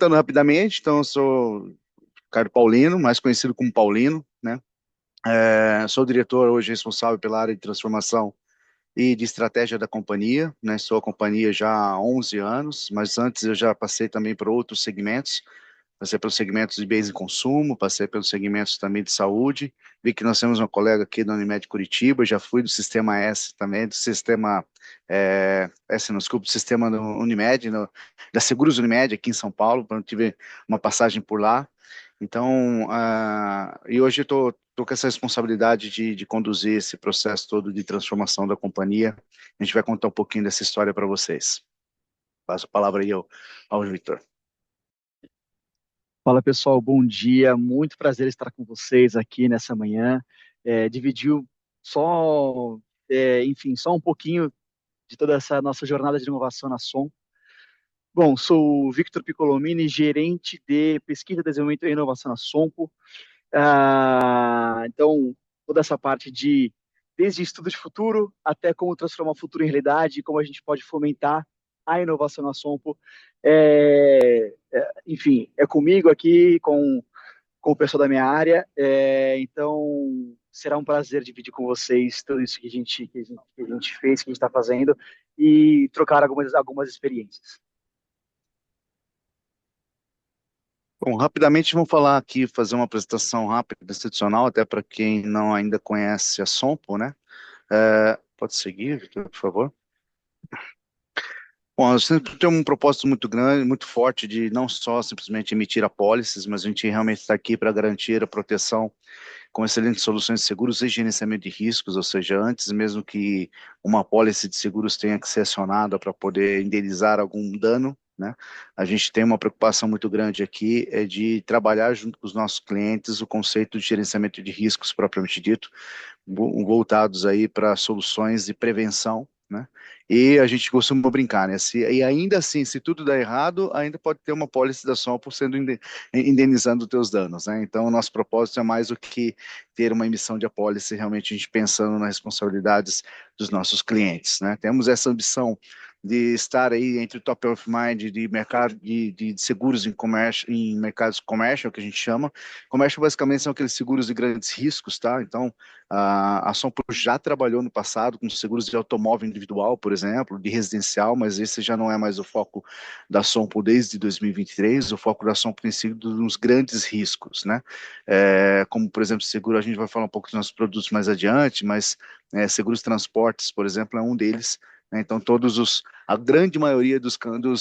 apresentando rapidamente, então eu sou Ricardo Paulino, mais conhecido como Paulino, né? Sou diretor hoje responsável pela área de transformação e de estratégia da companhia, né? Sou a companhia já há 11 anos, mas antes eu já passei também por outros segmentos. Passei pelos segmentos de bens e consumo, passei pelos segmentos também de saúde. Vi que nós temos uma colega aqui da Unimed Curitiba, já fui do sistema S também, do sistema S, não, desculpa, do sistema do Unimed, da Seguros Unimed aqui em São Paulo, quando tive uma passagem por lá. Então, e hoje eu estou com essa responsabilidade de conduzir esse processo todo de transformação da companhia. A gente vai contar um pouquinho dessa história para vocês. Passo a palavra aí ao Victor. Fala pessoal, bom dia. Muito prazer estar com vocês aqui nessa manhã. Dividiu só, enfim, só um pouquinho de toda essa nossa jornada de inovação na Som. Bom, sou o Victor Piccolomini, gerente de pesquisa, desenvolvimento e inovação na Sompo. Então, toda essa parte desde estudo de futuro até como transformar o futuro em realidade, como a gente pode fomentar a inovação na Sompo. Enfim, é comigo aqui, com o pessoal da minha área. Então, será um prazer dividir com vocês tudo isso que a gente fez, que a gente está fazendo, e trocar algumas experiências. Bom, rapidamente vamos falar aqui, fazer uma apresentação rápida, institucional, até para quem não ainda conhece a Sompo, né? Pode seguir, Victor, por favor. Bom, nós sempre temos um propósito muito grande, muito forte de não só simplesmente emitir apólices, mas a gente realmente está aqui para garantir a proteção com excelentes soluções de seguros e gerenciamento de riscos, ou seja, antes mesmo que uma apólice de seguros tenha que ser acionada para poder indenizar algum dano, né? A gente tem uma preocupação muito grande aqui, é de trabalhar junto com os nossos clientes o conceito de gerenciamento de riscos propriamente dito, voltados aí para soluções de prevenção, né? E a gente costuma brincar, né? E ainda assim, se tudo der errado, ainda pode ter uma pólice da Sompo sendo indenizando os teus danos, né? Então, o nosso propósito é mais do que ter uma emissão de apólice, realmente a gente pensando nas responsabilidades dos nossos clientes, né? Temos essa ambição de estar aí entre o top of mind de mercado de seguros em comércio, em mercados commercial, que a gente chama. Comércio basicamente são aqueles seguros de grandes riscos, tá? Então, a Sompo já trabalhou no passado com seguros de automóvel individual, por exemplo, de residencial, mas esse já não é mais o foco da Sompo desde 2023. O foco da Sompo tem sido nos grandes riscos, né? Como, por exemplo, seguro, a gente vai falar um pouco dos nossos produtos mais adiante, mas seguros transportes, por exemplo, é um deles, né? Então, a grande maioria dos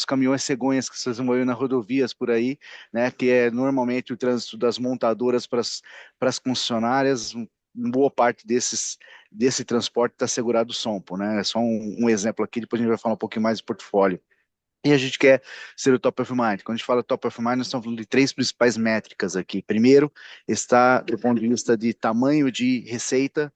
caminhões cegonhas que vocês vão ver nas rodovias por aí, né, que é normalmente o trânsito das montadoras para as concessionárias, boa parte desse transporte está segurado Sompo, né? É só um exemplo aqui, depois a gente vai falar um pouquinho mais de portfólio. E a gente quer ser o top of mind. Quando a gente fala top of mind, nós estamos falando de três principais métricas aqui. Primeiro, está do ponto de vista de tamanho de receita,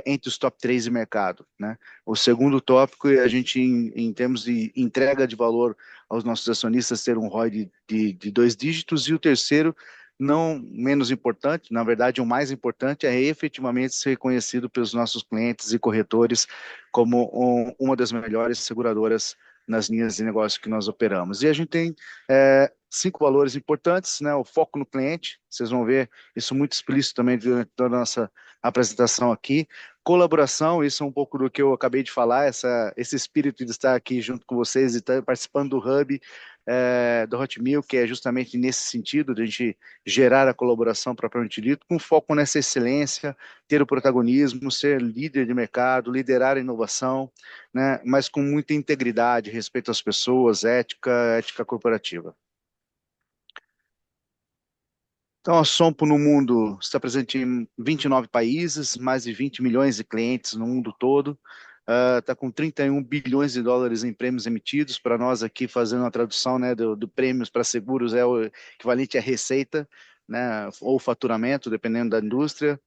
entre os top 3 de mercado, né? O segundo tópico é a gente, em termos de entrega de valor aos nossos acionistas, ter um ROI de 2 dígitos. E o terceiro, não menos importante, na verdade, o mais importante é efetivamente ser reconhecido pelos nossos clientes e corretores como uma das melhores seguradoras nas linhas de negócio que nós operamos. E a gente tem 5 valores importantes, né? O foco no cliente, vocês vão ver isso muito explícito também durante toda a nossa apresentação aqui. Colaboração, isso é um pouco do que eu acabei de falar, esse espírito de estar aqui junto com vocês e estar participando do Hub, do Hot Meal, que é justamente nesse sentido, de a gente gerar a colaboração propriamente dito, com foco nessa excelência, ter o protagonismo, ser líder de mercado, liderar a inovação, né, mas com muita integridade, respeito às pessoas, ética corporativa. Então, a Sompo no mundo está presente em 29 países, mais de 20 milhões de clientes no mundo todo, está com 31 bilhões de dólares em prêmios emitidos. Para nós aqui, fazendo a tradução, né, do prêmios para seguros, é o equivalente à receita, né, ou faturamento, dependendo da indústria.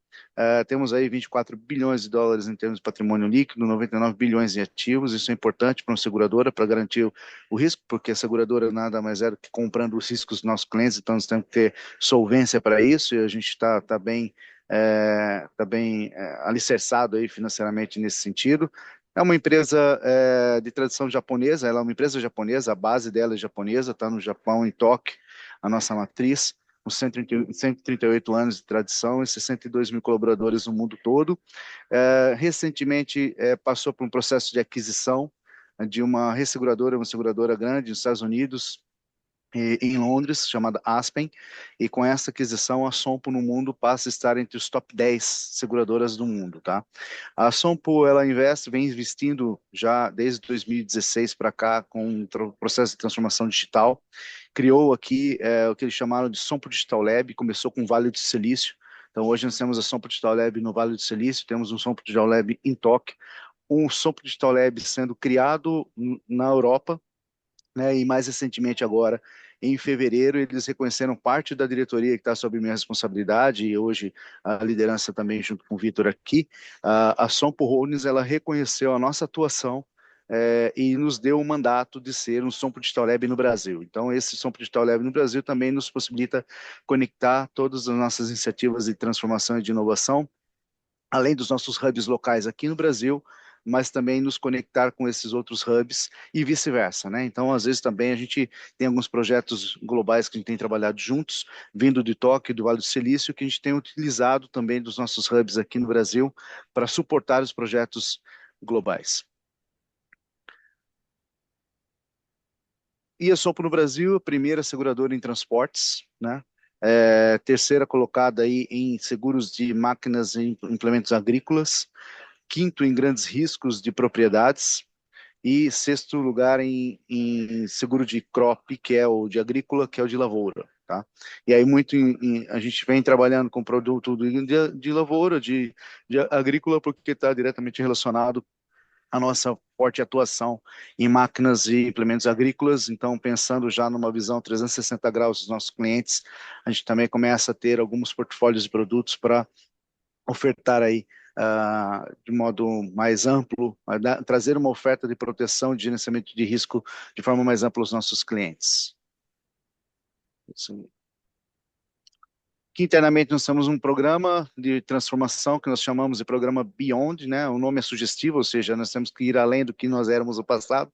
Temos aí 24 bilhões de dólares em termos de patrimônio líquido, 99 bilhões em ativos. Isso é importante para uma seguradora, para garantir o risco, porque a seguradora nada mais é do que comprando os riscos dos nossos clientes, então nós temos que ter solvência para isso, e a gente está bem, alicerçado aí financeiramente nesse sentido. É uma empresa de tradição japonesa, ela é uma empresa japonesa, a base dela é japonesa, está no Japão, em Tóquio, a nossa matriz, com 138 anos de tradição e 62 mil colaboradores no mundo todo. Recentemente, passou por um processo de aquisição de uma resseguradora, uma seguradora grande nos Estados Unidos, em Londres, chamada Aspen, e com essa aquisição a Sompo no mundo passa a estar entre os top 10 seguradoras do mundo, tá? A Sompo, ela vem investindo já desde 2016 para cá com um processo de transformação digital, criou aqui o que eles chamaram de Sompo Digital Lab, começou com o Vale do Silício, então hoje nós temos a Sompo Digital Lab no Vale do Silício, temos um Sompo Digital Lab em Tóquio, um Sompo Digital Lab sendo criado na Europa, né, e mais recentemente agora, em fevereiro, eles reconheceram parte da diretoria que está sob minha responsabilidade, e hoje a liderança também junto com o Vitor aqui, a Sompo Holdings, ela reconheceu a nossa atuação e nos deu o mandato de ser um Sompo Digital Lab no Brasil. Então, esse Sompo Digital Lab no Brasil também nos possibilita conectar todas as nossas iniciativas de transformação e de inovação, além dos nossos hubs locais aqui no Brasil, mas também nos conectar com esses outros hubs e vice-versa, né? Então, às vezes também a gente tem alguns projetos globais que a gente tem trabalhado juntos, vindo de Tóquio, do Vale do Silício, que a gente tem utilizado também dos nossos hubs aqui no Brasil para suportar os projetos globais. E a Sompo no Brasil, a primeira seguradora em transportes, né? Terceira colocada aí em seguros de máquinas e implementos agrícolas, quinto em grandes riscos de propriedades e sexto lugar em seguro de crop, que é o de agrícola, que é o de lavoura, tá? E aí a gente vem trabalhando com produto de lavoura, de agrícola, porque está diretamente relacionado à nossa forte atuação em máquinas e implementos agrícolas, então pensando já numa visão 360 graus dos nossos clientes, a gente também começa a ter alguns portfólios de produtos para ofertar aí de modo mais amplo, trazer uma oferta de proteção e de gerenciamento de risco de forma mais ampla aos nossos clientes. Aqui internamente nós temos um programa de transformação que nós chamamos de programa Beyond, né? O nome é sugestivo, ou seja, nós temos que ir além do que nós éramos no passado.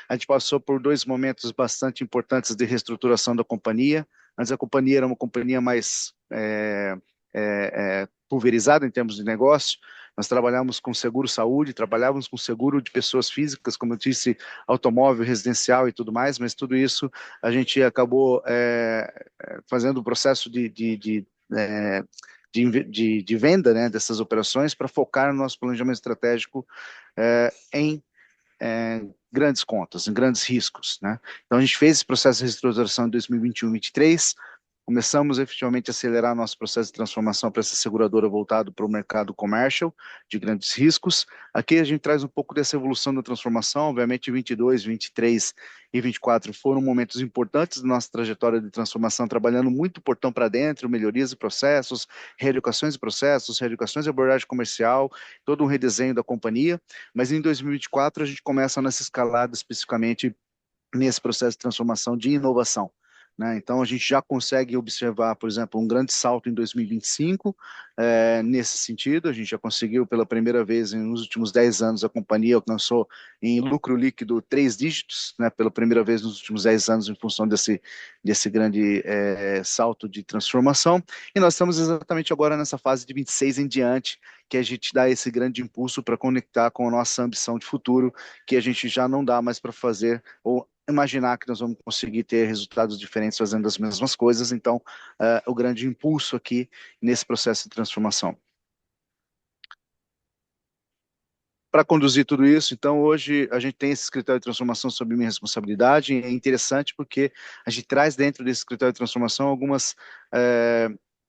A gente passou por dois momentos bastante importantes de reestruturação da companhia. Antes a companhia era uma companhia mais pulverizada em termos de negócio. Nós trabalhávamos com seguro saúde, trabalhávamos com seguro de pessoas físicas, como eu disse, automóvel, residencial e tudo mais, mas tudo isso a gente acabou fazendo o processo de venda, né, dessas operações para focar no nosso planejamento estratégico em grandes contas, em grandes riscos, né? Então a gente fez esse processo de reestruturação em 2021 e 2023, começamos efetivamente a acelerar nosso processo de transformação para essa seguradora voltado para o mercado commercial, de grandes riscos. Aqui a gente traz um pouco dessa evolução da transformação, obviamente 22, 23 e 24 foram momentos importantes da nossa trajetória de transformação, trabalhando muito portão para dentro, melhorias de processos, reeducações de processos, reeducações de abordagem comercial, todo um redesenho da companhia, mas em 2024 a gente começa nessa escalada especificamente nesse processo de transformação de inovação, né? Então, a gente já consegue observar, por exemplo, um grande salto em 2025, nesse sentido, a gente já conseguiu pela primeira vez nos últimos 10 anos, a companhia alcançou em lucro líquido 3 dígitos, né, pela primeira vez nos últimos 10 anos, em função desse grande salto de transformação, e nós estamos exatamente agora nessa fase de 26 em diante, que a gente dá esse grande impulso para conectar com a nossa ambição de futuro, que a gente já não dá mais para fazer, ou imaginar que nós vamos conseguir ter resultados diferentes fazendo as mesmas coisas, então o grande impulso aqui nesse processo de transformação. Para conduzir tudo isso, então hoje a gente tem esse escritório de transformação sob minha responsabilidade, e é interessante porque a gente traz dentro desse escritório de transformação algumas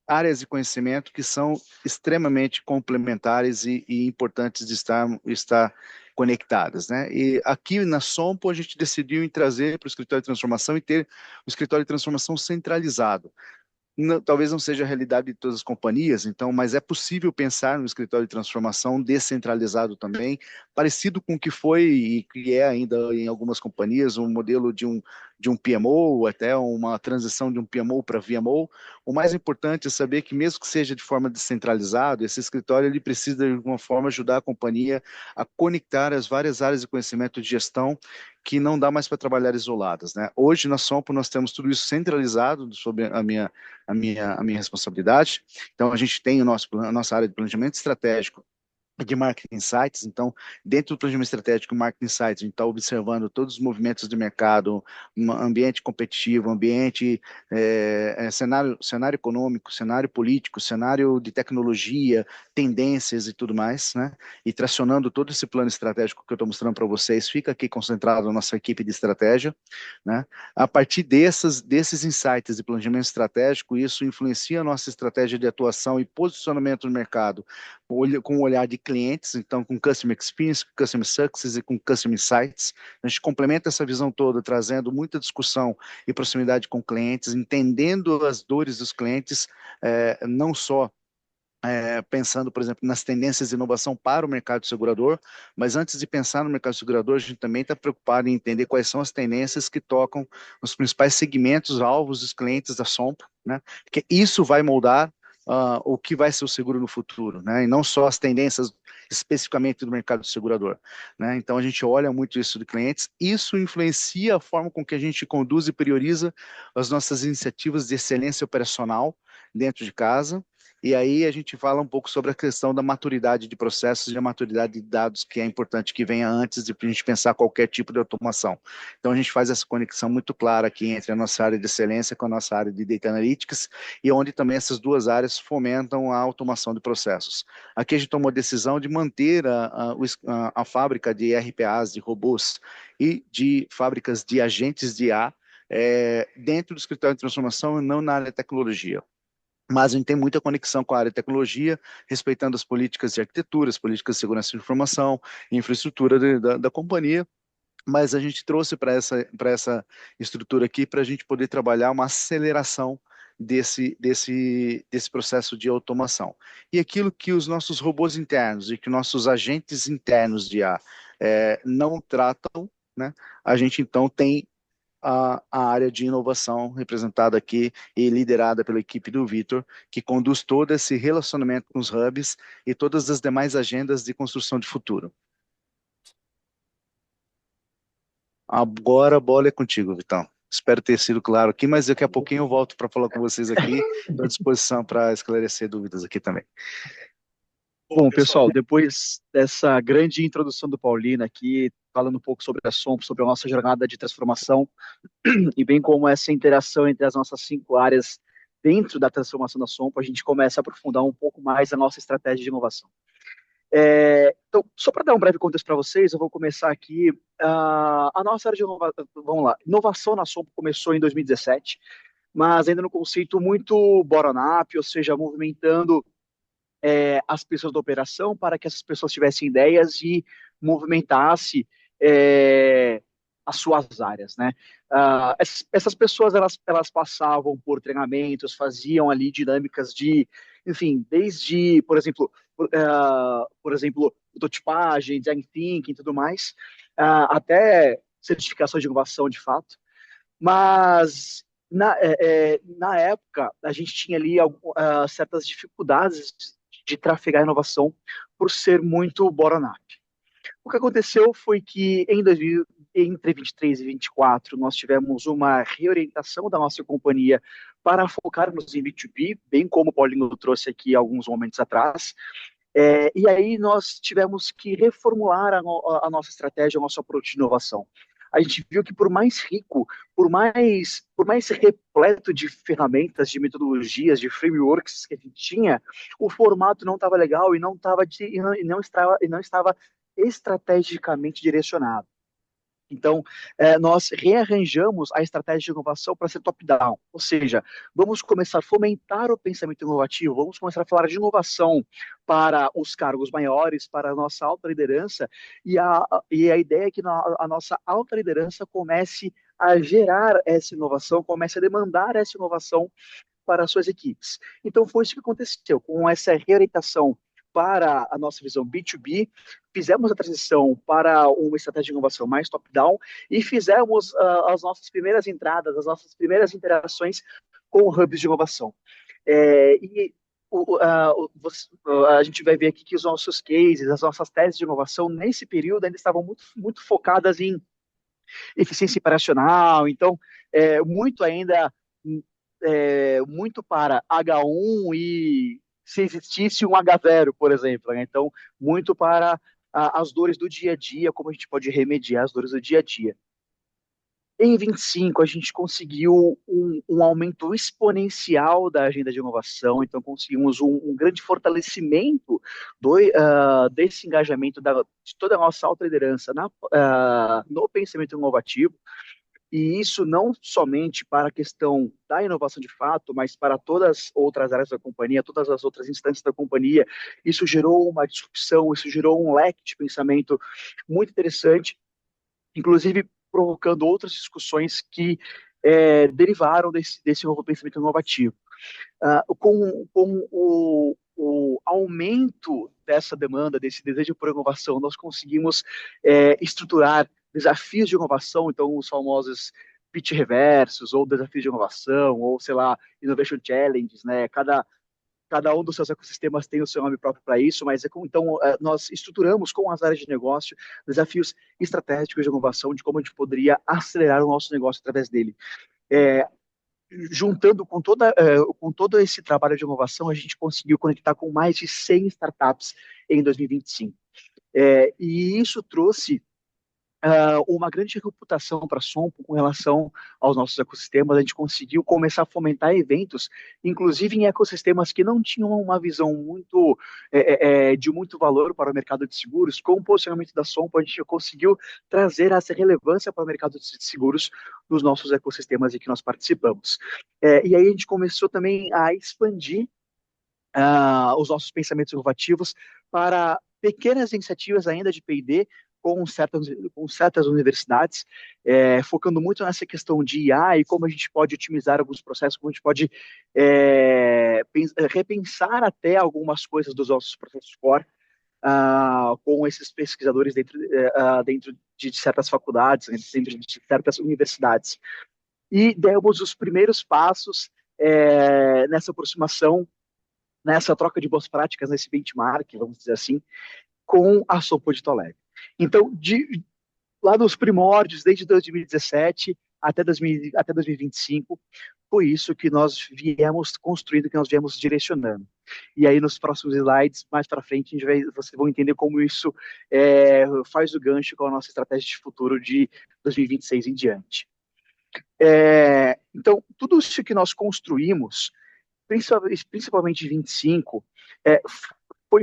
áreas de conhecimento que são extremamente complementares e importantes de estar conectadas, né? E aqui na Sompo a gente decidiu em trazer para o escritório de transformação e ter o escritório de transformação centralizado. Não, talvez não seja a realidade de todas as companhias, então, mas é possível pensar no escritório de transformação descentralizado também, parecido com o que foi e que é ainda em algumas companhias, um modelo de um de um PMO, até uma transição de um PMO para VMO. O mais importante é saber que, mesmo que seja de forma descentralizada, esse escritório ele precisa, de alguma forma, ajudar a companhia a conectar as várias áreas de conhecimento de gestão que não dá mais para trabalhar isoladas, né? Hoje, na Sompo, nós temos tudo isso centralizado sob a minha responsabilidade. Então, a gente tem a nossa área de planejamento estratégico de Marketing Insights. Então, dentro do planejamento estratégico Marketing Insights, a gente está observando todos os movimentos de mercado, um ambiente competitivo, cenário econômico, cenário político, cenário de tecnologia, tendências e tudo mais, né? E tracionando todo esse plano estratégico que eu estou mostrando para vocês, fica aqui concentrado na nossa equipe de estratégia, né? A partir desses insights de planejamento estratégico, isso influencia a nossa estratégia de atuação e posicionamento no mercado, com o olhar de clientes, então com Customer Experience, com Customer Success e com Customer Insights. A gente complementa essa visão toda, trazendo muita discussão e proximidade com clientes, entendendo as dores dos clientes, não só pensando, por exemplo, nas tendências de inovação para o mercado segurador, mas antes de pensar no mercado segurador, a gente também está preocupado em entender quais são as tendências que tocam os principais segmentos, alvos dos clientes da Sompo, né? Porque isso vai moldar o que vai ser o seguro no futuro, né? E não só as tendências especificamente do mercado segurador, né? Então a gente olha muito isso de clientes, isso influencia a forma com que a gente conduz e prioriza as nossas iniciativas de excelência operacional dentro de casa. E aí a gente fala um pouco sobre a questão da maturidade de processos e a maturidade de dados, que é importante que venha antes de a gente pensar qualquer tipo de automação. Então a gente faz essa conexão muito clara aqui entre a nossa área de excelência com a nossa área de Data Analytics, e onde também essas duas áreas fomentam a automação de processos. Aqui a gente tomou a decisão de manter a fábrica de RPAs, de robôs e de fábricas de agentes de IA dentro do escritório de transformação e não na área de tecnologia. Mas a gente tem muita conexão com a área de tecnologia, respeitando as políticas de arquitetura, as políticas de segurança de informação, infraestrutura da companhia, mas a gente trouxe para essa estrutura aqui para a gente poder trabalhar uma aceleração desse processo de automação. E aquilo que os nossos robôs internos e que nossos agentes internos de IA não tratam, né, a gente então tem a área de inovação representada aqui e liderada pela equipe do Vitor, que conduz todo esse relacionamento com os hubs e todas as demais agendas de construção de futuro. Agora a bola é contigo, Vitão. Espero ter sido claro aqui, mas daqui a pouquinho eu volto para falar com vocês aqui. Estou à disposição para esclarecer dúvidas aqui também. Bom, pessoal, depois dessa grande introdução do Paulino aqui, falando um pouco sobre a Sompo, sobre a nossa jornada de transformação, e bem como essa interação entre as nossas 5 áreas dentro da transformação da Sompo, a gente começa a aprofundar um pouco mais a nossa estratégia de inovação. Então, só para dar um breve contexto para vocês, eu vou começar aqui. A nossa área de inovação, vamos lá, inovação na Sompo começou em 2017, mas ainda no conceito muito bottom-up, ou seja, movimentando as pessoas da operação para que essas pessoas tivessem ideias e movimentasse as suas áreas, né? Essas pessoas elas passavam por treinamentos, faziam ali dinâmicas de, enfim, desde, por exemplo, prototipagem, design thinking e tudo mais, até certificação de inovação de fato. Mas na época a gente tinha ali certas dificuldades de trafegar a inovação por ser muito bottom-up. O que aconteceu foi que entre 23 e 24 nós tivemos uma reorientação da nossa companhia para focarmos em B2B, bem como o Paulinho trouxe aqui alguns momentos atrás. E aí nós tivemos que reformular a nossa estratégia, o nosso approach de inovação. A gente viu que por mais rico, por mais repleto de ferramentas, de metodologias, de frameworks que a gente tinha, o formato não estava legal e não estava estrategicamente direcionado. Então, nós rearranjamos a estratégia de inovação para ser top-down, ou seja, vamos começar a fomentar o pensamento inovativo, vamos começar a falar de inovação para os cargos maiores, para a nossa alta liderança, e a ideia é que a nossa alta liderança comece a gerar essa inovação, comece a demandar essa inovação para as suas equipes. Então, foi isso que aconteceu, com essa reorientação para a nossa visão B2B, fizemos a transição para uma estratégia de inovação mais top-down e fizemos as nossas primeiras entradas, as nossas primeiras interações com hubs de inovação. E a gente vai ver aqui que os nossos cases, as nossas teses de inovação, nesse período, ainda estavam muito, muito focadas em eficiência operacional, então, muito ainda, muito para H1 e se existisse um H0, por exemplo, né? Então, muito para as dores do dia a dia, como a gente pode remediar as dores do dia a dia. Em 25, a gente conseguiu um aumento exponencial da agenda de inovação, então conseguimos um grande fortalecimento desse engajamento de toda a nossa alta liderança no pensamento inovativo, e isso não somente para a questão da inovação de fato, mas para todas as outras áreas da companhia, todas as outras instâncias da companhia. Isso gerou uma disrupção, isso gerou um leque de pensamento muito interessante, inclusive provocando outras discussões que derivaram desse novo pensamento inovativo. Com o aumento dessa demanda, desse desejo por inovação, nós conseguimos estruturar desafios de inovação, então os famosos pitch reversos, ou desafios de inovação, ou, sei lá, innovation challenges, né? Cada um dos seus ecossistemas tem o seu nome próprio para isso, mas então nós estruturamos com as áreas de negócio desafios estratégicos de inovação, de como a gente poderia acelerar o nosso negócio através dele. Juntando com todo esse trabalho de inovação, a gente conseguiu conectar com mais de 100 startups em 2025. E isso trouxe uma grande reputação para a Sompo com relação aos nossos ecossistemas. A gente conseguiu começar a fomentar eventos, inclusive em ecossistemas que não tinham uma visão muito de muito valor para o mercado de seguros. Com o posicionamento da Sompo, a gente conseguiu trazer essa relevância para o mercado de seguros nos nossos ecossistemas em que nós participamos. E aí a gente começou também a expandir os nossos pensamentos inovativos para pequenas iniciativas ainda de P&D com certas universidades, focando muito nessa questão de IA e como a gente pode otimizar alguns processos, como a gente pode repensar até algumas coisas dos nossos processos core com esses pesquisadores dentro de certas faculdades, dentro de certas universidades. E demos os primeiros passos nessa aproximação, nessa troca de boas práticas, nesse benchmark, vamos dizer assim, com a Sompo de Toledo. Então, lá nos primórdios, desde 2017 até 2025, foi isso que nós viemos construindo, que nós viemos direcionando. E aí, nos próximos slides, mais para frente, vocês vão entender como isso faz o gancho com a nossa estratégia de futuro de 2026 em diante. Então, tudo isso que nós construímos, principalmente em 25, foi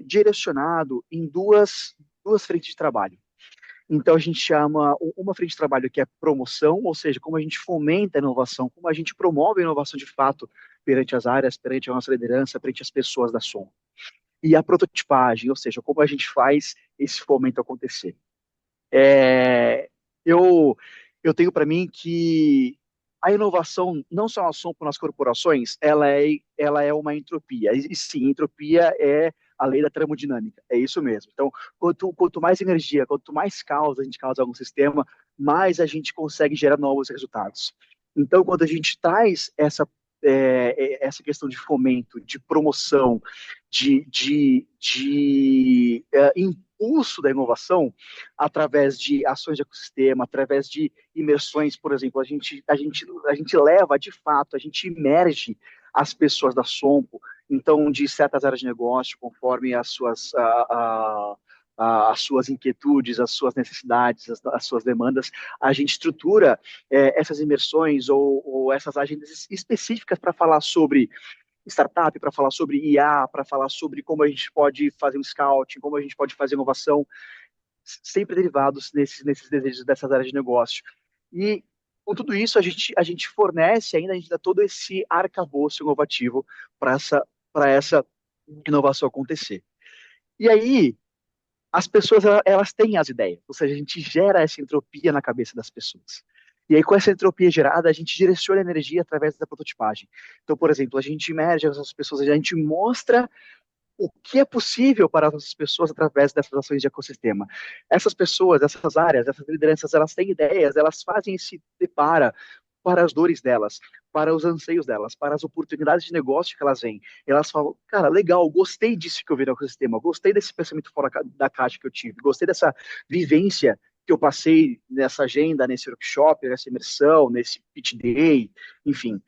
direcionado em duas frentes de trabalho. Então, a gente chama uma frente de trabalho que é promoção, ou seja, como a gente fomenta a inovação, como a gente promove a inovação de fato perante as áreas, perante a nossa liderança, perante as pessoas da Som. E a prototipagem, ou seja, como a gente faz esse fomento acontecer. Eu tenho para mim que a inovação, não só na Sompo, nas corporações, ela é uma entropia. E sim, entropia é a lei da termodinâmica, é isso mesmo. Então, quanto mais energia, quanto mais caos a gente causa algum sistema, mais a gente consegue gerar novos resultados. Então, quando a gente traz essa questão de fomento, de promoção, de impulso da inovação, através de ações de ecossistema, através de imersões, por exemplo, a gente leva, de fato, a gente imerge as pessoas da Sompo, então, de certas áreas de negócio, conforme as suas inquietudes, as suas necessidades, as suas demandas, a gente estrutura essas imersões ou essas agendas específicas para falar sobre startup, para falar sobre IA, para falar sobre como a gente pode fazer um scouting, como a gente pode fazer inovação, sempre derivados nesses desejos dessas áreas de negócio. E com tudo isso, a gente fornece ainda, a gente dá todo esse arcabouço inovativo para essa inovação acontecer. E aí, as pessoas, elas têm as ideias, ou seja, a gente gera essa entropia na cabeça das pessoas. E aí, com essa entropia gerada, a gente direciona a energia através da prototipagem. Então, por exemplo, a gente emerge essas pessoas, a gente mostra o que é possível para essas pessoas através dessas ações de ecossistema. Essas pessoas, essas áreas, essas lideranças, elas têm ideias, elas fazem esse depara para as dores delas, para os anseios delas, para as oportunidades de negócio que elas veem. Elas falam, cara, legal, gostei disso que eu vi no ecossistema, gostei desse pensamento fora da caixa que eu tive, gostei dessa vivência que eu passei nessa agenda, nesse workshop, nessa imersão, nesse pitch day, enfim.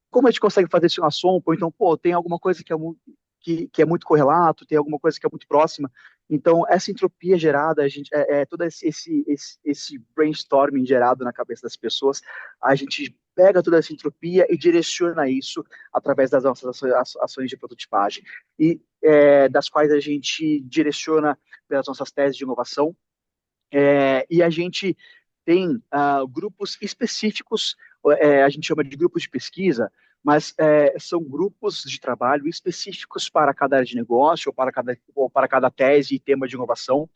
Como a gente consegue fazer isso na Sompo? Então, pô, tem alguma coisa que é muito correlato, tem alguma coisa que é muito próxima. Então, essa entropia gerada, a gente, todo esse brainstorming gerado na cabeça das pessoas, a gente pega toda essa entropia e direciona isso através das nossas ações de prototipagem, e das quais a gente direciona pelas nossas teses de inovação, e a gente tem grupos específicos, a gente chama de grupos de pesquisa, mas são grupos de trabalho específicos para cada área de negócio ou para cada tese e tema de inovação,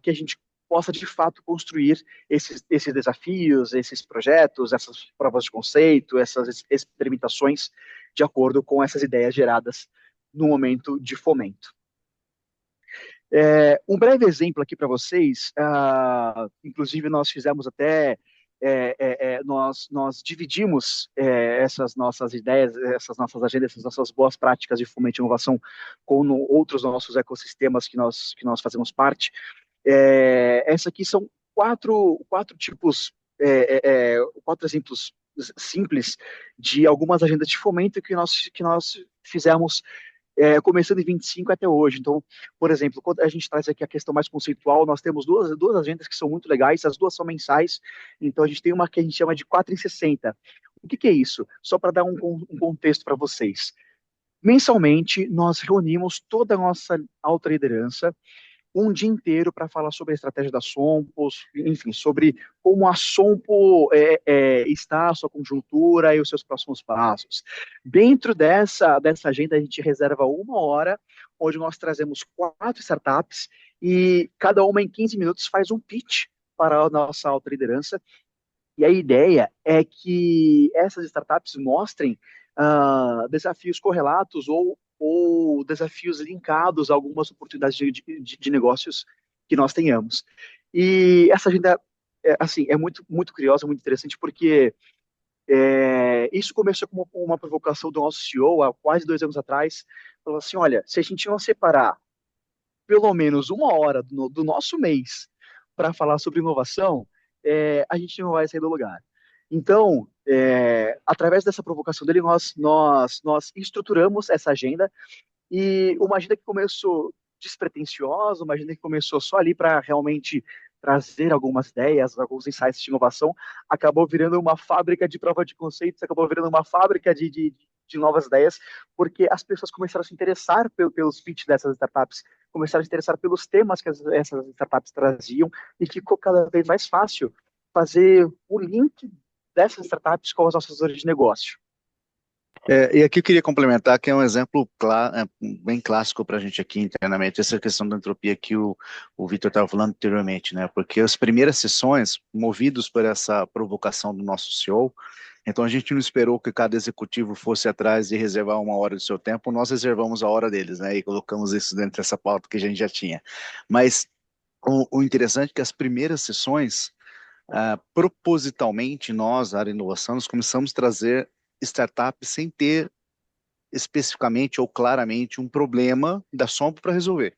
que a gente possa de fato construir esses desafios, esses projetos, essas provas de conceito, essas experimentações de acordo com essas ideias geradas no momento de fomento. Um breve exemplo aqui para vocês, inclusive nós fizemos até, nós dividimos essas nossas ideias, essas nossas agendas, essas nossas boas práticas de fomento e inovação com outros nossos ecossistemas que nós fazemos parte. Essa aqui são quatro tipos, quatro exemplos simples de algumas agendas de fomento que nós fizemos começando em 25 até hoje. Então, por exemplo, quando a gente traz aqui a questão mais conceitual, nós temos duas agendas que são muito legais, as duas são mensais, então a gente tem uma que a gente chama de 4 em 60. O que é isso? Só para dar um contexto para vocês. Mensalmente, nós reunimos toda a nossa alta liderança um dia inteiro para falar sobre a estratégia da Sompo, enfim, sobre como a Sompo está, a sua conjuntura e os seus próximos passos. Dentro dessa agenda, a gente reserva 1 hora, onde nós trazemos 4 startups e cada uma em 15 minutos faz um pitch para a nossa alta liderança. E a ideia é que essas startups mostrem desafios correlatos ou desafios linkados a algumas oportunidades de negócios que nós tenhamos. E essa agenda assim, é muito, muito curiosa, muito interessante, porque isso começou como uma provocação do nosso CEO há quase 2 anos atrás. Falou assim, olha, se a gente não separar pelo menos 1 hora do nosso mês para falar sobre inovação, a gente não vai sair do lugar. Então, através dessa provocação dele, nós estruturamos essa agenda, e uma agenda que começou despretensiosa, uma agenda que começou só ali para realmente trazer algumas ideias, alguns insights de inovação, acabou virando uma fábrica de prova de conceitos, acabou virando uma fábrica de novas ideias, porque as pessoas começaram a se interessar pelos pitches dessas startups, começaram a se interessar pelos temas que essas startups traziam, e ficou cada vez mais fácil fazer o link dessas startups com as nossas áreas de negócio. E aqui eu queria complementar que é um exemplo bem clássico para a gente aqui internamente, essa questão da entropia que o Vitor estava falando anteriormente, né? Porque as primeiras sessões, movidos por essa provocação do nosso CEO, então a gente não esperou que cada executivo fosse atrás e reservar 1 hora do seu tempo, nós reservamos a hora deles, né? E colocamos isso dentro dessa pauta que a gente já tinha. Mas o interessante é que as primeiras sessões, propositalmente, nós, a área de inovação, nós começamos a trazer startups sem ter especificamente ou claramente um problema da Sompo para resolver.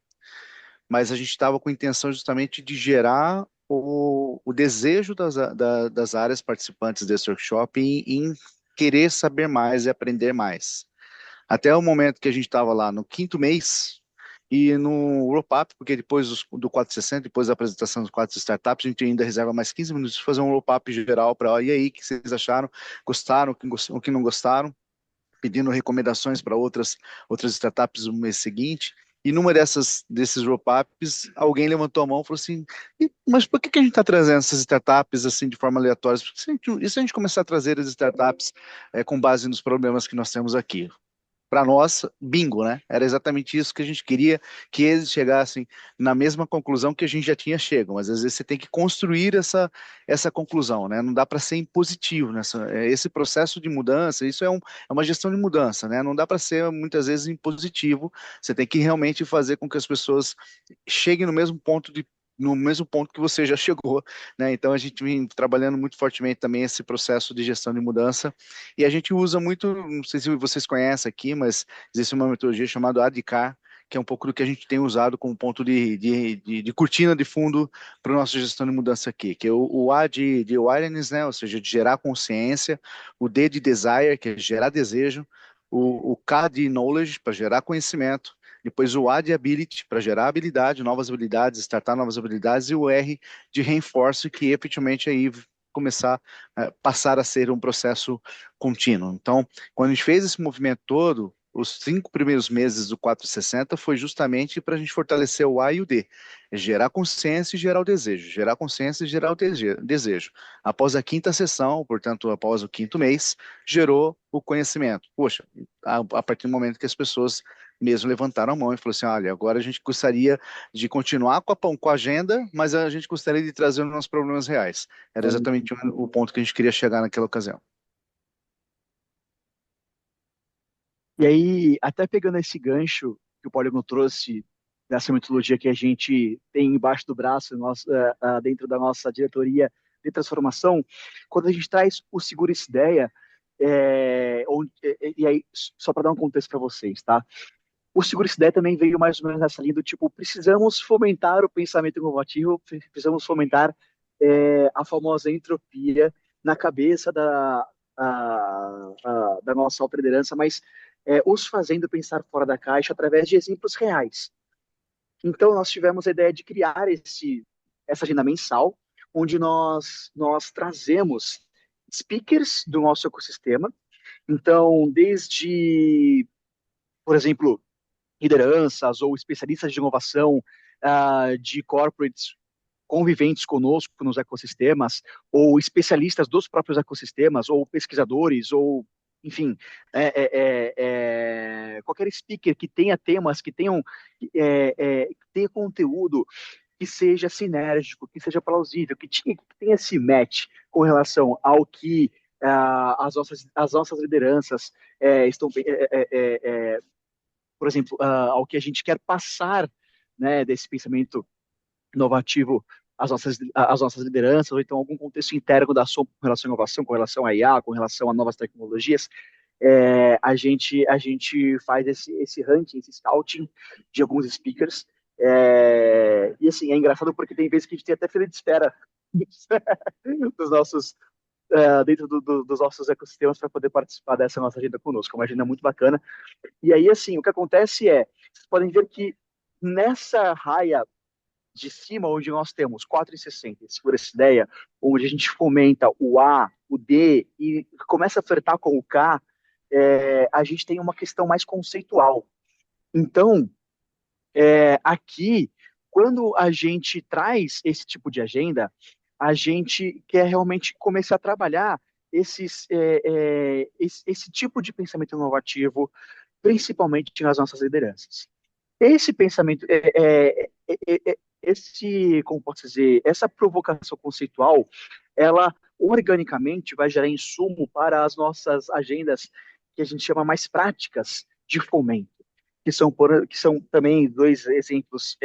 Mas a gente estava com a intenção justamente de gerar o desejo das áreas participantes desse workshop em querer saber mais e aprender mais. Até o momento que a gente estava lá no 5º mês, e no wrap-up, porque depois do 460, depois da apresentação dos 4 startups, a gente ainda reserva mais 15 minutos para fazer um wrap-up geral para, e aí, o que vocês acharam? Gostaram? O que não gostaram? Pedindo recomendações para outras startups no mês seguinte. E numa desses wrap-ups, alguém levantou a mão e falou assim, mas por que a gente está trazendo essas startups assim de forma aleatória? E se a gente começar a trazer as startups com base nos problemas que nós temos aqui? para nós, bingo, né? Era exatamente isso que a gente queria, que eles chegassem na mesma conclusão que a gente já tinha chegado, mas às vezes você tem que construir essa conclusão, né? Não dá para ser impositivo esse processo de mudança, isso é uma gestão de mudança, né? Não dá para ser muitas vezes impositivo, você tem que realmente fazer com que as pessoas cheguem no mesmo ponto que você já chegou, né? Então a gente vem trabalhando muito fortemente também esse processo de gestão de mudança e a gente usa muito, não sei se vocês conhecem aqui, mas existe uma metodologia chamada ADK, que é um pouco do que a gente tem usado como ponto de cortina de fundo para a nossa gestão de mudança aqui, que é o A de awareness, né? Ou seja, de gerar consciência, o D de desire, que é gerar desejo, o K de knowledge, para gerar conhecimento, depois o A de ability, para gerar habilidade, novas habilidades, startar novas habilidades, e o R de reinforce, que efetivamente aí começar a passar a ser um processo contínuo. Então, quando a gente fez esse movimento todo, os 5 primeiros meses do 460 foi justamente para a gente fortalecer o A e o D, gerar consciência e gerar o desejo, gerar consciência e gerar o desejo. Após a quinta sessão, portanto, após o quinto mês, gerou o conhecimento. Poxa, a partir do momento que as pessoas mesmo levantaram a mão e falaram assim, olha, agora a gente gostaria de continuar com a agenda, mas a gente gostaria de trazer os nossos problemas reais. Era exatamente o ponto que a gente queria chegar naquela ocasião. E aí, até pegando esse gancho que o Polygon trouxe dessa metodologia que a gente tem embaixo do braço, dentro da nossa diretoria de transformação, quando a gente traz o Seguro essa ideia, e aí, só para dar um contexto para vocês, tá? O Seguro essa ideia também veio mais ou menos nessa linha do tipo, precisamos fomentar o pensamento inovativo, precisamos fomentar a famosa entropia na cabeça da nossa alta liderança, mas os fazendo pensar fora da caixa através de exemplos reais. Então, nós tivemos a ideia de criar essa agenda mensal, onde nós trazemos speakers do nosso ecossistema. Então, desde, por exemplo, lideranças ou especialistas de inovação de corporates conviventes conosco nos ecossistemas, ou especialistas dos próprios ecossistemas, ou pesquisadores, ou enfim, qualquer speaker que tenha temas, que tenha conteúdo que seja sinérgico, que seja plausível, que tenha esse match com relação ao que as nossas lideranças estão, por exemplo, ao que a gente quer passar, né, desse pensamento inovativo às nossas lideranças, ou então algum contexto interno da ação com relação à inovação, com relação à IA, com relação a novas tecnologias, a gente faz esse ranking, esse scouting de alguns speakers, e assim, é engraçado porque tem vezes que a gente tem até fila de espera dos nossos, dentro dos nossos ecossistemas para poder participar dessa nossa agenda conosco. É uma agenda muito bacana. E aí, assim, o que acontece vocês podem ver que nessa raia de cima, onde nós temos 4,60, segura essa ideia, onde a gente fomenta o A, o D e começa a flertar com o K, a gente tem uma questão mais conceitual. Então, aqui, quando a gente traz esse tipo de agenda, a gente quer realmente começar a trabalhar esse tipo de pensamento inovativo, principalmente nas nossas lideranças. Esse pensamento, como posso dizer, essa provocação conceitual, ela organicamente vai gerar insumo para as nossas agendas que a gente chama mais práticas de fomento, que são também dois exemplos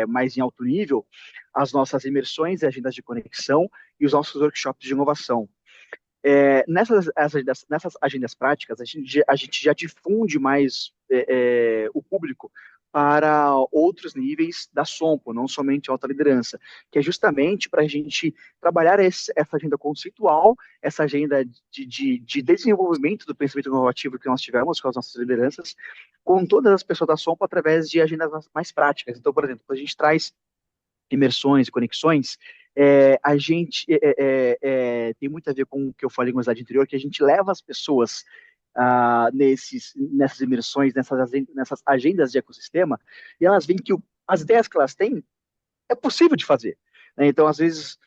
mais em alto nível, as nossas imersões e agendas de conexão e os nossos workshops de inovação. Nessas agendas práticas, a gente já difunde mais o público para outros níveis da Sompo, não somente alta liderança, que é justamente para a gente trabalhar essa agenda conceitual, essa agenda de desenvolvimento do pensamento inovativo que nós tivemos com as nossas lideranças, com todas as pessoas da Sompo através de agendas mais práticas. Então, por exemplo, a gente traz imersões e conexões, a gente tem muito a ver com o que eu falei no slide anterior, que a gente leva as pessoas nessas imersões, nessas agendas de ecossistema, e elas veem que as ideias que elas têm é possível de fazer. Né? Então, às vezes,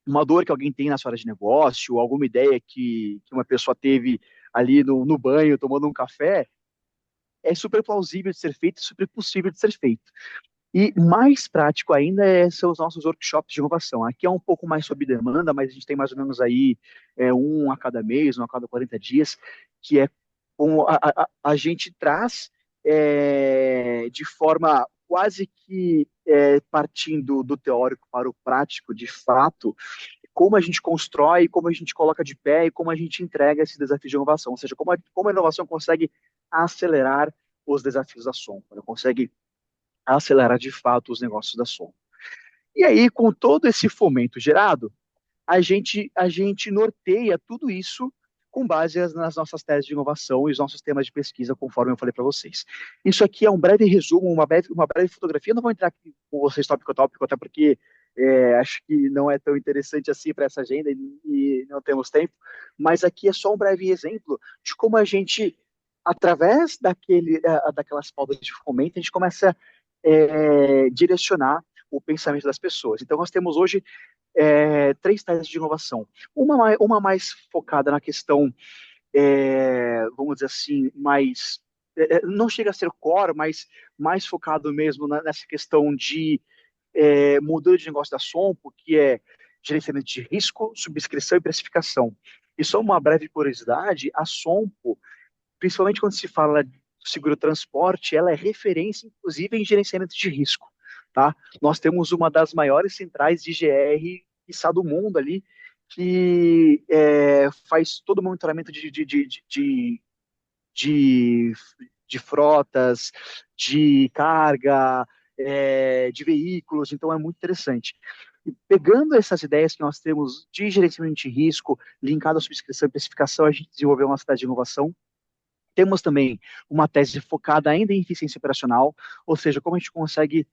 uma dor que alguém tem na sua área de negócio, alguma ideia que uma pessoa teve ali no banho, tomando um café, é super plausível de ser feito, super possível de ser feito. E mais prático ainda são os nossos workshops de inovação. Aqui é um pouco mais sob demanda, mas a gente tem mais ou menos aí um a cada mês, um a cada 40 dias, que é como a gente traz de forma quase que partindo do teórico para o prático, de fato, como a gente constrói, como a gente coloca de pé e como a gente entrega esse desafio de inovação. Ou seja, como a inovação consegue acelerar os desafios da Sombra, consegue acelerar de fato os negócios da Som. E aí, com todo esse fomento gerado, a gente norteia tudo isso com base nas nossas teses de inovação e os nossos temas de pesquisa, conforme eu falei para vocês. Isso aqui é um breve resumo, uma breve fotografia. Eu não vou entrar aqui com vocês tópico a tópico, até porque acho que não é tão interessante assim para essa agenda e não temos tempo, mas aqui é só um breve exemplo de como a gente, através daquelas pautas de fomento, a gente começa direcionar o pensamento das pessoas. Então, nós temos hoje três teses de inovação. Uma mais focada na questão, vamos dizer assim, mais. Não chega a ser core, mas mais focado mesmo nessa questão de modelo de negócio da Sompo, que é gerenciamento de risco, subscrição e precificação. E só uma breve curiosidade, a Sompo, principalmente quando se fala de seguro transporte, ela é referência, inclusive, em gerenciamento de risco. Tá? Nós temos uma das maiores centrais de GR do mundo ali, que faz todo o monitoramento de, de frotas, de carga, de veículos, então é muito interessante. E pegando essas ideias que nós temos de gerenciamento de risco, linkado à subscrição e precificação, a gente desenvolveu uma cidade de inovação. Temos também uma tese focada ainda em eficiência operacional, ou seja, como a gente consegue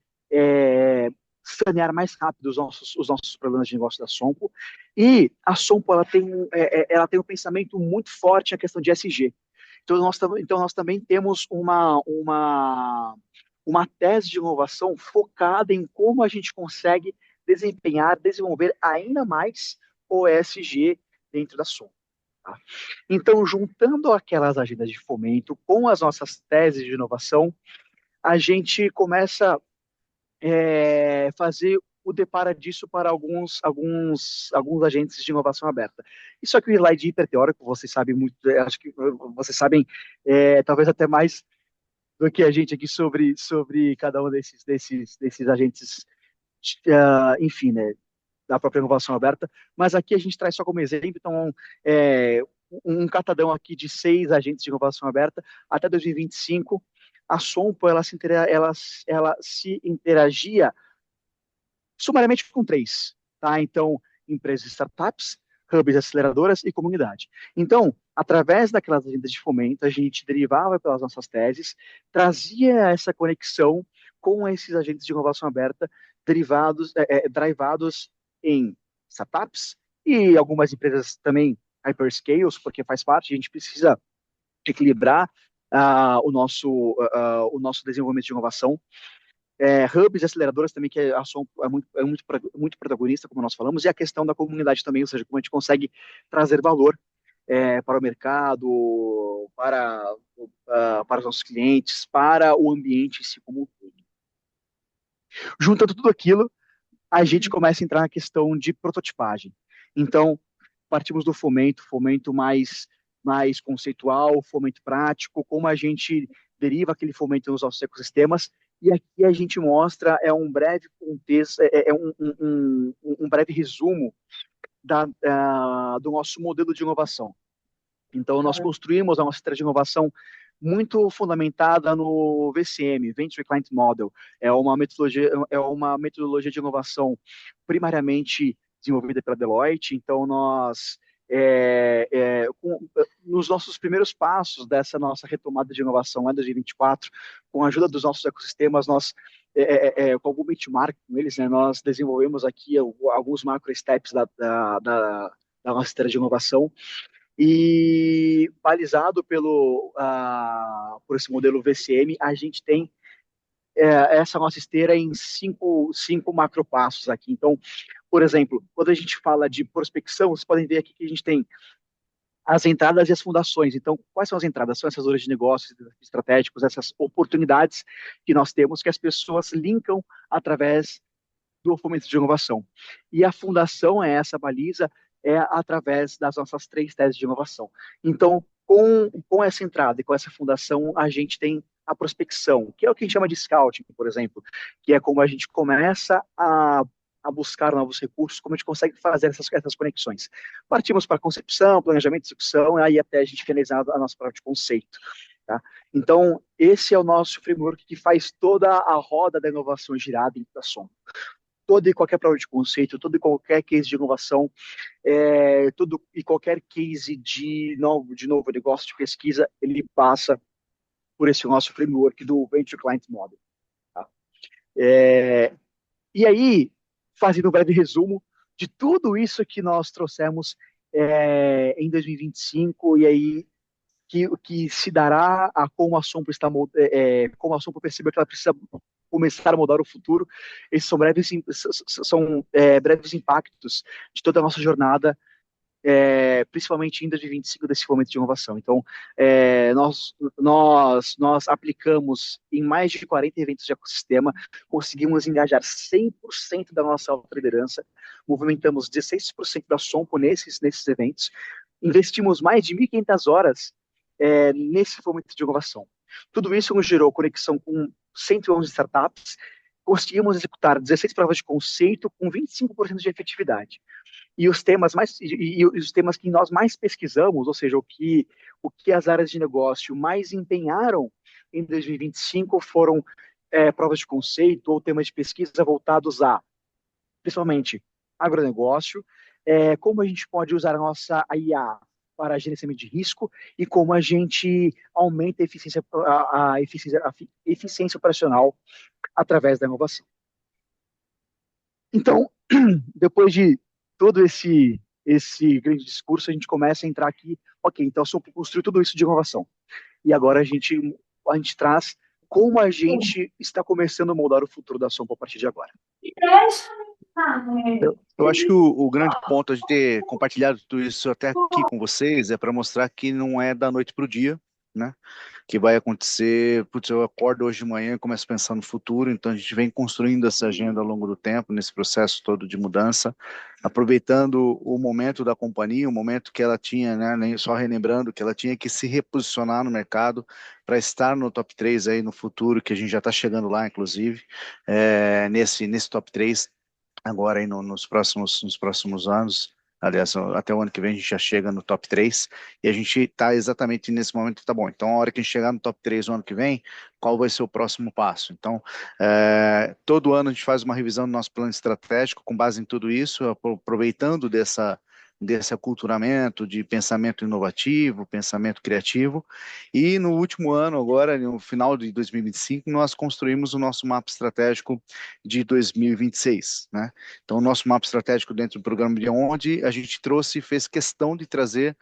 sanear mais rápido os nossos problemas de negócio da Sompo. E a Sompo ela tem um pensamento muito forte na questão de SG. Então nós também temos uma tese de inovação focada em como a gente consegue desenvolver ainda mais o ESG dentro da Sompo. Tá? Então, juntando aquelas agendas de fomento com as nossas teses de inovação, a gente começa a fazer o depara disso para alguns agentes de inovação aberta. Isso aqui é um slide hiper teórico, vocês sabem muito, acho que vocês sabem talvez até mais do que a gente aqui sobre cada um desses agentes, enfim, né, da própria inovação aberta, mas aqui a gente traz só como exemplo, então, um catadão aqui de 6 agentes de inovação aberta até 2025. A Sompo, ela se interagia sumariamente com 3, tá? Então, empresas, startups, hubs, aceleradoras e comunidade. Então, através daquelas agendas de fomento, a gente derivava pelas nossas teses, trazia essa conexão com esses agentes de inovação aberta, drivados em startups e algumas empresas também hyperscales, porque faz parte, a gente precisa equilibrar o nosso desenvolvimento de inovação. Hubs e aceleradoras também, que a Som é muito protagonista, como nós falamos, e a questão da comunidade também, ou seja, como a gente consegue trazer valor para o mercado, para os nossos clientes, para o ambiente em si como um todo. Juntando tudo aquilo, a gente começa a entrar na questão de prototipagem. Então, partimos do fomento mais conceitual, fomento prático, como a gente deriva aquele fomento nos nossos ecossistemas, e aqui a gente mostra um breve contexto, um breve resumo do nosso modelo de inovação. Então, nós construímos a nossa estratégia de inovação muito fundamentada no VCM, Venture Client Model. É uma metodologia de inovação primariamente desenvolvida pela Deloitte. Então, nós, nos nossos primeiros passos dessa nossa retomada de inovação lá em 2024, com a ajuda dos nossos ecossistemas, nós, com algum benchmark com eles, né, nós desenvolvemos aqui alguns macro steps da nossa estratégia de inovação, e balizado por esse modelo VCM, a gente tem essa nossa esteira em cinco macropassos aqui. Então, por exemplo, quando a gente fala de prospecção, vocês podem ver aqui que a gente tem as entradas e as fundações. Então, quais são as entradas? São essas áreas de negócios estratégicos, essas oportunidades que nós temos que as pessoas linkam através do fomento de inovação. E a fundação é essa baliza, é através das nossas 3 teses de inovação. Então, com essa entrada e com essa fundação, a gente tem a prospecção, que é o que a gente chama de scouting, por exemplo, que é como a gente começa a buscar novos recursos, como a gente consegue fazer essas conexões. Partimos para concepção, planejamento, execução, e aí até a gente finalizar a nossa prova de conceito. Tá? Então, esse é o nosso framework que faz toda a roda da inovação girar dentro da Som. Todo e qualquer prova de conceito, todo e qualquer case de inovação, todo e qualquer case de novo negócio de pesquisa, ele passa por esse nosso framework do Venture Client Model. Tá? E aí, fazendo um breve resumo de tudo isso que nós trouxemos em 2025, e aí que se dará a como a Sombra está como a Sombra percebeu que ela precisa começar a mudar o futuro. Esses breves impactos de toda a nossa jornada, principalmente em 2025 desse momento de inovação. Então, nós aplicamos em mais de 40 eventos de ecossistema, conseguimos engajar 100% da nossa alta liderança, movimentamos 16% da Sompo nesses eventos, investimos mais de 1.500 horas nesse fomento de inovação. Tudo isso nos gerou conexão com 111 startups, conseguimos executar 16 provas de conceito com 25% de efetividade. E os temas que nós mais pesquisamos, ou seja, o que as áreas de negócio mais empenharam em 2025 foram provas de conceito ou temas de pesquisa voltados a, principalmente, agronegócio, como a gente pode usar a nossa IA para gerenciamento de risco e como a gente aumenta a eficiência operacional através da inovação. Então, depois de todo esse grande discurso, a gente começa a entrar aqui, ok, então eu construí tudo isso de inovação. E agora a gente traz como a gente está começando a moldar o futuro da Sompo a partir de agora. Eu acho que o grande ponto de ter compartilhado tudo isso até aqui com vocês é para mostrar que não é da noite para o dia, né? Que vai acontecer, putz, eu acordo hoje de manhã e começo a pensar no futuro, então a gente vem construindo essa agenda ao longo do tempo, nesse processo todo de mudança, aproveitando o momento da companhia, o momento que ela tinha, né, só relembrando que ela tinha que se reposicionar no mercado para estar no top 3 aí no futuro, que a gente já está chegando lá, inclusive, nesse top 3, agora aí nos próximos anos. Aliás, até o ano que vem a gente já chega no top 3 e a gente está exatamente nesse momento, tá bom, então a hora que a gente chegar no top 3 no ano que vem, qual vai ser o próximo passo? Então, todo ano a gente faz uma revisão do nosso plano estratégico com base em tudo isso, aproveitando desse aculturamento de pensamento inovativo, pensamento criativo, e no último ano, agora, no final de 2025, nós construímos o nosso mapa estratégico de 2026, né? Então, o nosso mapa estratégico dentro do programa de onde a gente trouxe e fez questão de trazer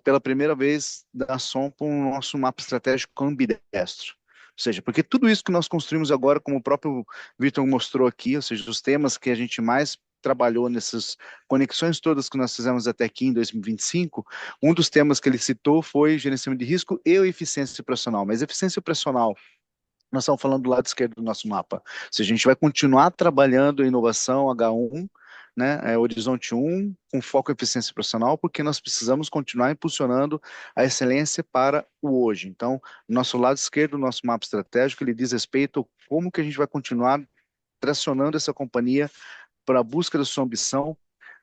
pela primeira vez da SOM para o nosso mapa estratégico ambidestro. Ou seja, porque tudo isso que nós construímos agora, como o próprio Vitor mostrou aqui, ou seja, os temas que a gente mais trabalhou nessas conexões todas que nós fizemos até aqui em 2025, um dos temas que ele citou foi gerenciamento de risco e eficiência operacional. Mas eficiência operacional, nós estamos falando do lado esquerdo do nosso mapa. Ou seja, a gente vai continuar trabalhando em inovação H1, né, Horizonte 1, com foco em eficiência operacional, porque nós precisamos continuar impulsionando a excelência para o hoje. Então, nosso lado esquerdo do nosso mapa estratégico, ele diz respeito a como que a gente vai continuar tracionando essa companhia para a busca da sua ambição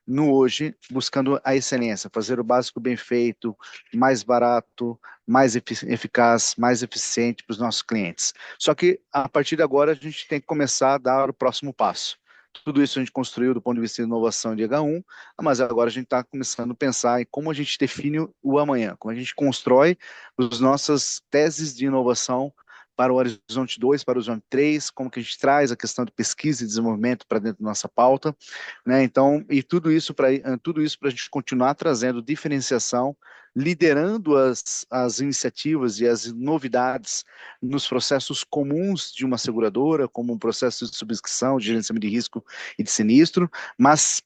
no hoje, buscando a excelência, fazer o básico bem feito, mais barato, mais eficaz, mais eficiente para os nossos clientes. Só que, a partir de agora, a gente tem que começar a dar o próximo passo. Tudo isso a gente construiu do ponto de vista de inovação de H1, mas agora a gente está começando a pensar em como a gente define o amanhã, como a gente constrói as nossas teses de inovação para o Horizonte 2, para o Horizonte 3, como que a gente traz a questão de pesquisa e desenvolvimento para dentro da nossa pauta, né? Então, e tudo isso para a gente continuar trazendo diferenciação, liderando as iniciativas e as novidades nos processos comuns de uma seguradora, como um processo de subscrição, de gerenciamento de risco e de sinistro, mas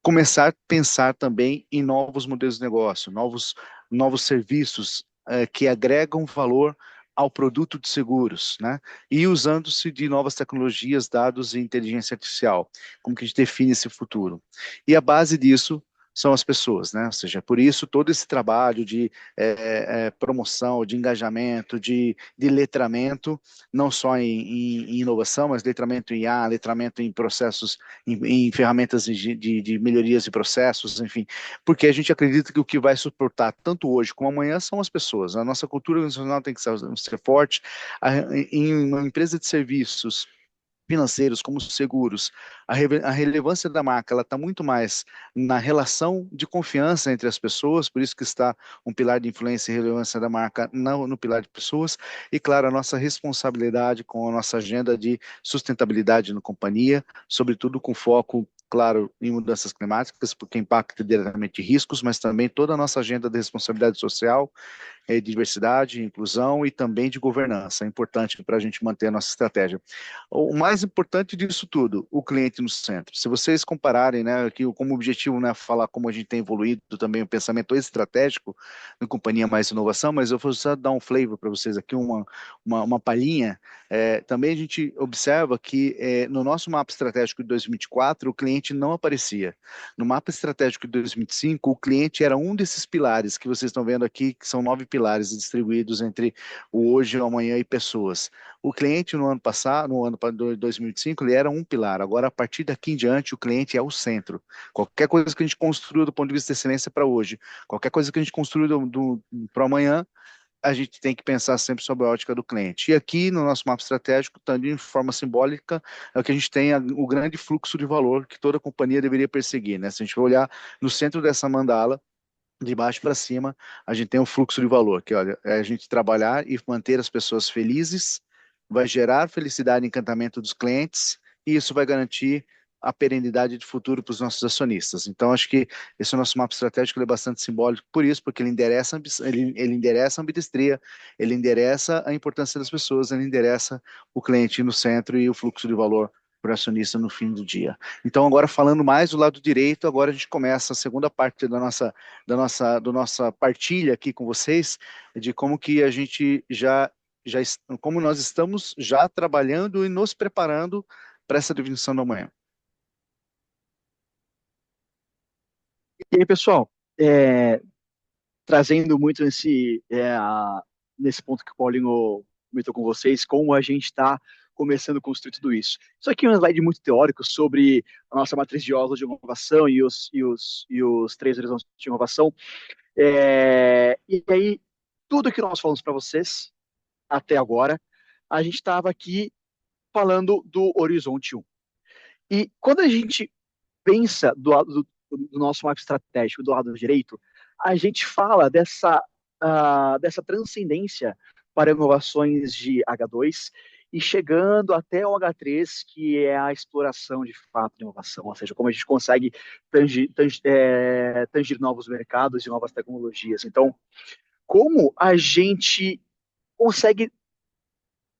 começar a pensar também em novos modelos de negócio, novos novos serviços que agregam valor ao produto de seguros, né? E usando-se de novas tecnologias, dados e inteligência artificial. Como que a gente define esse futuro? E a base disso são as pessoas, né? Ou seja, por isso todo esse trabalho de promoção, de engajamento, de letramento, não só em inovação, mas letramento em IA, letramento em processos, em ferramentas de melhorias de processos, enfim, porque a gente acredita que o que vai suportar tanto hoje como amanhã são as pessoas. A nossa cultura organizacional tem que ser forte. Em uma empresa de serviços financeiros, como os seguros, a relevância da marca ela está muito mais na relação de confiança entre as pessoas, por isso que está um pilar de influência e relevância da marca no pilar de pessoas, e claro, a nossa responsabilidade com a nossa agenda de sustentabilidade na companhia, sobretudo com foco claro, em mudanças climáticas, porque impacta diretamente riscos, mas também toda a nossa agenda de responsabilidade social, diversidade, inclusão e também de governança. É importante para a gente manter a nossa estratégia. O mais importante disso tudo, o cliente no centro. Se vocês compararem, né, que como objetivo, né, falar como a gente tem evoluído também o pensamento estratégico na companhia mais inovação, mas eu vou só dar um flavor para vocês aqui, uma palhinha. Também a gente observa que no nosso mapa estratégico de 2024, o cliente não aparecia. No mapa estratégico de 2025, o cliente era um desses pilares que vocês estão vendo aqui, que são 9 pilares distribuídos entre o hoje, o amanhã e pessoas. O cliente no ano passado, no ano de 2005, ele era um pilar. Agora, a partir daqui em diante, o cliente é o centro. Qualquer coisa que a gente construiu do ponto de vista de excelência para hoje, qualquer coisa que a gente construiu para amanhã, a gente tem que pensar sempre sobre a ótica do cliente. E aqui no nosso mapa estratégico, também de forma simbólica, é o que a gente tem o grande fluxo de valor que toda companhia deveria perseguir, né? Se a gente for olhar no centro dessa mandala, de baixo para cima, a gente tem um fluxo de valor, que olha, é a gente trabalhar e manter as pessoas felizes, vai gerar felicidade e encantamento dos clientes, e isso vai garantir a perenidade de futuro para os nossos acionistas. Então, acho que esse nosso mapa estratégico é bastante simbólico por isso, porque ele endereça, ele endereça a ambidestria, ele endereça a importância das pessoas, ele endereça o cliente no centro e o fluxo de valor para o acionista no fim do dia. Então, agora falando mais do lado direito, agora a gente começa a segunda parte da nossa partilha aqui com vocês, de como que a gente como nós estamos já trabalhando e nos preparando para essa definição da manhã. E aí, pessoal, trazendo muito nesse ponto que o Paulinho comentou com vocês, como a gente está começando a construir tudo isso. Isso aqui é um slide muito teórico sobre a nossa matriz de Oslo de inovação e os três horizontes de inovação. E aí, tudo que nós falamos para vocês até agora, a gente estava aqui falando do Horizonte 1. E quando a gente pensa do nosso mapa estratégico do lado direito, a gente fala dessa transcendência para inovações de H2 e chegando até o H3, que é a exploração de fato de inovação, ou seja, como a gente consegue tangir novos mercados e novas tecnologias. Então, como a gente consegue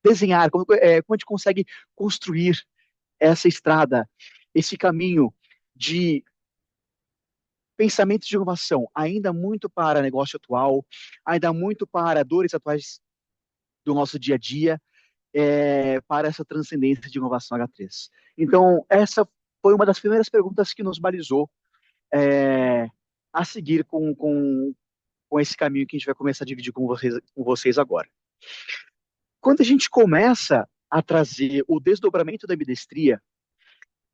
desenhar, como a gente consegue construir essa estrada, esse caminho de pensamento de inovação, ainda muito para negócio atual, ainda muito para dores atuais do nosso dia a dia, para essa transcendência de inovação H3. Então, essa foi uma das primeiras perguntas que nos balizou a seguir com esse caminho que a gente vai começar a dividir com vocês agora. Quando a gente começa a trazer o desdobramento da ambidestria,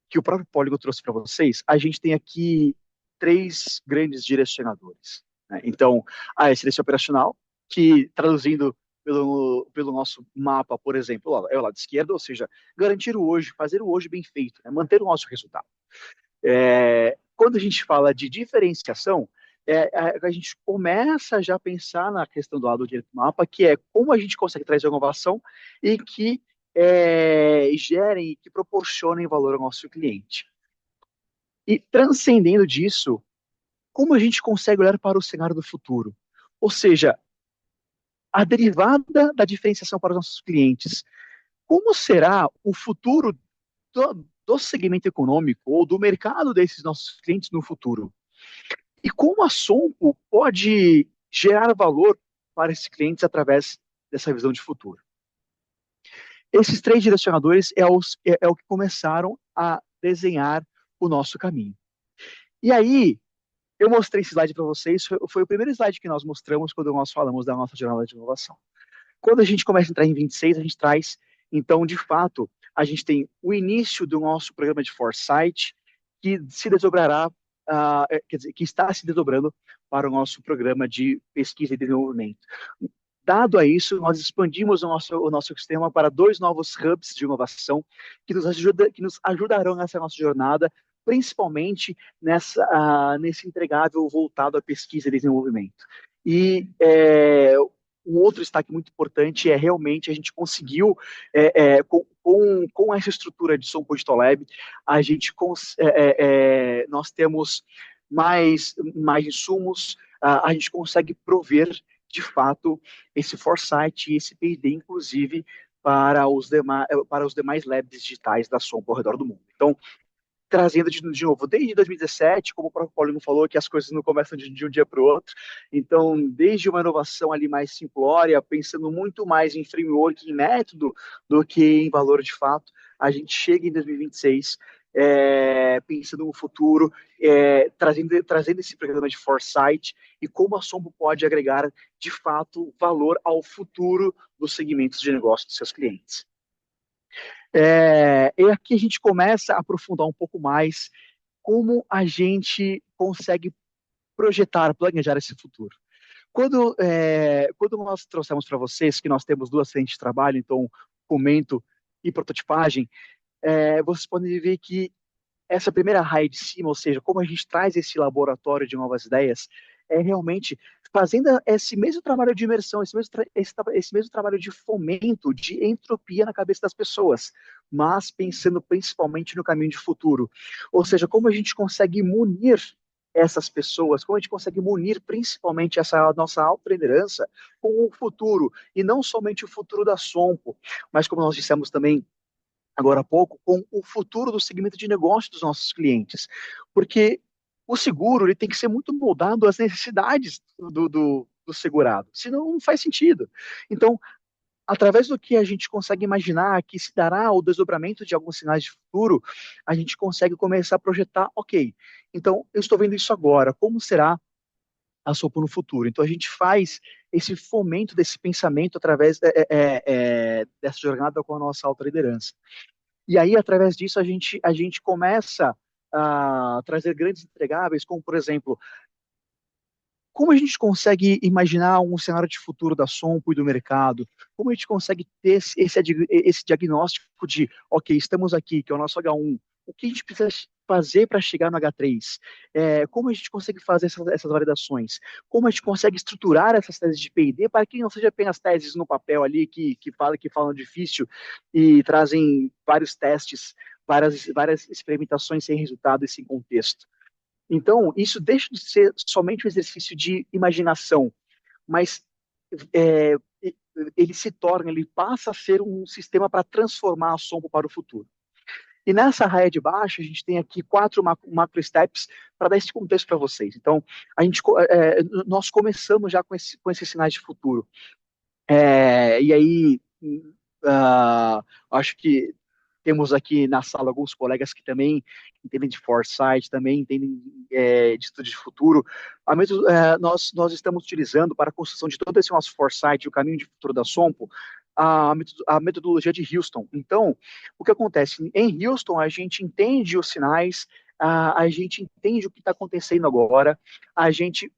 que o próprio Póligo trouxe para vocês, a gente tem aqui três grandes direcionadores, né? Então, a excelência operacional, que traduzindo pelo nosso mapa, por exemplo, é o lado esquerdo, ou seja, garantir o hoje, fazer o hoje bem feito, né? Manter o nosso resultado. Quando a gente fala de diferenciação, a gente começa já a pensar na questão do lado direito do mapa, que é como a gente consegue trazer inovação e que gerem e que proporcionem valor ao nosso cliente. E transcendendo disso, como a gente consegue olhar para o cenário do futuro? Ou seja, a derivada da diferenciação para os nossos clientes. Como será o futuro do segmento econômico ou do mercado desses nossos clientes no futuro? E como a Sompo pode gerar valor para esses clientes através dessa visão de futuro. Esses 3 direcionadores é o que começaram a desenhar o nosso caminho. E aí, eu mostrei esse slide para vocês, foi o primeiro slide que nós mostramos quando nós falamos da nossa jornada de inovação. Quando a gente começa a entrar em 26, a gente traz, então, de fato, a gente tem o início do nosso programa de Foresight, que se desdobrará, quer dizer, que está se desdobrando para o nosso programa de pesquisa e desenvolvimento. Dado a isso, nós expandimos o nosso sistema para 2 novos hubs de inovação que nos ajudarão nessa nossa jornada, principalmente nesse entregável voltado à pesquisa e desenvolvimento. E um outro destaque muito importante é realmente a gente conseguiu, com essa estrutura de Som Digital Lab, nós temos mais insumos, a gente consegue prover de fato, esse foresight e esse P&D, inclusive, para os demais labs digitais da Som ao redor do mundo. Então, trazendo de novo, desde 2017, como o próprio Paulinho falou, que as coisas não começam de um dia para o outro, então, desde uma inovação ali mais simplória, pensando muito mais em framework, em método, do que em valor de fato, a gente chega em 2026 pensando no futuro, trazendo esse programa de foresight e como a Sompo pode agregar, de fato, valor ao futuro dos segmentos de negócio dos seus clientes. E aqui a gente começa a aprofundar um pouco mais como a gente consegue projetar, planejar esse futuro. Quando nós trouxemos para vocês que nós temos 2 frentes de trabalho, então, fomento e prototipagem, vocês podem ver que essa primeira raia de cima, ou seja, como a gente traz esse laboratório de novas ideias, é realmente fazendo esse mesmo trabalho de imersão, esse mesmo trabalho de fomento, de entropia na cabeça das pessoas, mas pensando principalmente no caminho de futuro. Ou seja, como a gente consegue munir essas pessoas, como a gente consegue munir principalmente essa nossa alta liderança com o futuro, e não somente o futuro da Sompo, mas como nós dissemos também agora há pouco, com o futuro do segmento de negócio dos nossos clientes. Porque o seguro ele tem que ser muito moldado às necessidades do segurado, senão não faz sentido. Então, através do que a gente consegue imaginar que se dará o desdobramento de alguns sinais de futuro, a gente consegue começar a projetar, ok, então eu estou vendo isso agora, como será a Sopo no futuro? Então a gente faz esse fomento desse pensamento através dessa jornada com a nossa alta liderança. E aí, através disso, a gente começa a trazer grandes entregáveis, como, por exemplo, como a gente consegue imaginar um cenário de futuro da Sompo e do mercado? Como a gente consegue ter esse diagnóstico de, ok, estamos aqui, que é o nosso H1, o que a gente precisa fazer para chegar no H3? Como a gente consegue fazer essas validações? Como a gente consegue estruturar essas teses de P&D para que não seja apenas teses no papel ali que falam difícil e trazem vários testes, várias experimentações sem resultado e sem contexto? Então, isso deixa de ser somente um exercício de imaginação, mas é, ele passa a ser um sistema para transformar a Sompo para o futuro. E nessa raia de baixo, a gente tem aqui 4 macro steps para dar esse contexto para vocês. Então, nós começamos já com esses sinais de futuro. E aí, acho que temos aqui na sala alguns colegas que também entendem de foresight, também entendem de estudo de futuro. Nós estamos utilizando para a construção de todo esse nosso foresight, o caminho de futuro da Sompo, a metodologia de Houston. Então, o que acontece? Em Houston, a gente entende os sinais, a gente entende o que está acontecendo agora, a gente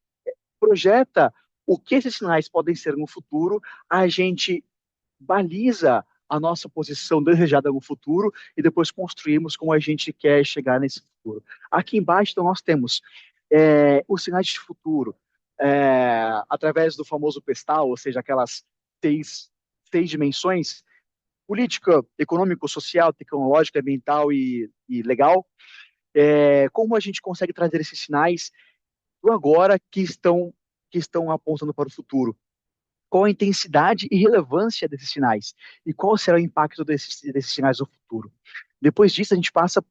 projeta o que esses sinais podem ser no futuro, a gente baliza a nossa posição desejada no futuro e depois construímos como a gente quer chegar nesse futuro. Aqui embaixo, então, nós temos os sinais de futuro, através do famoso PESTAL, ou seja, aquelas seis dimensões: política, econômico, social, tecnológica, ambiental e legal. Como a gente consegue trazer esses sinais do agora que estão apontando para o futuro? Qual a intensidade e relevância desses sinais? E qual será o impacto desses sinais no futuro? Depois disso, a gente passa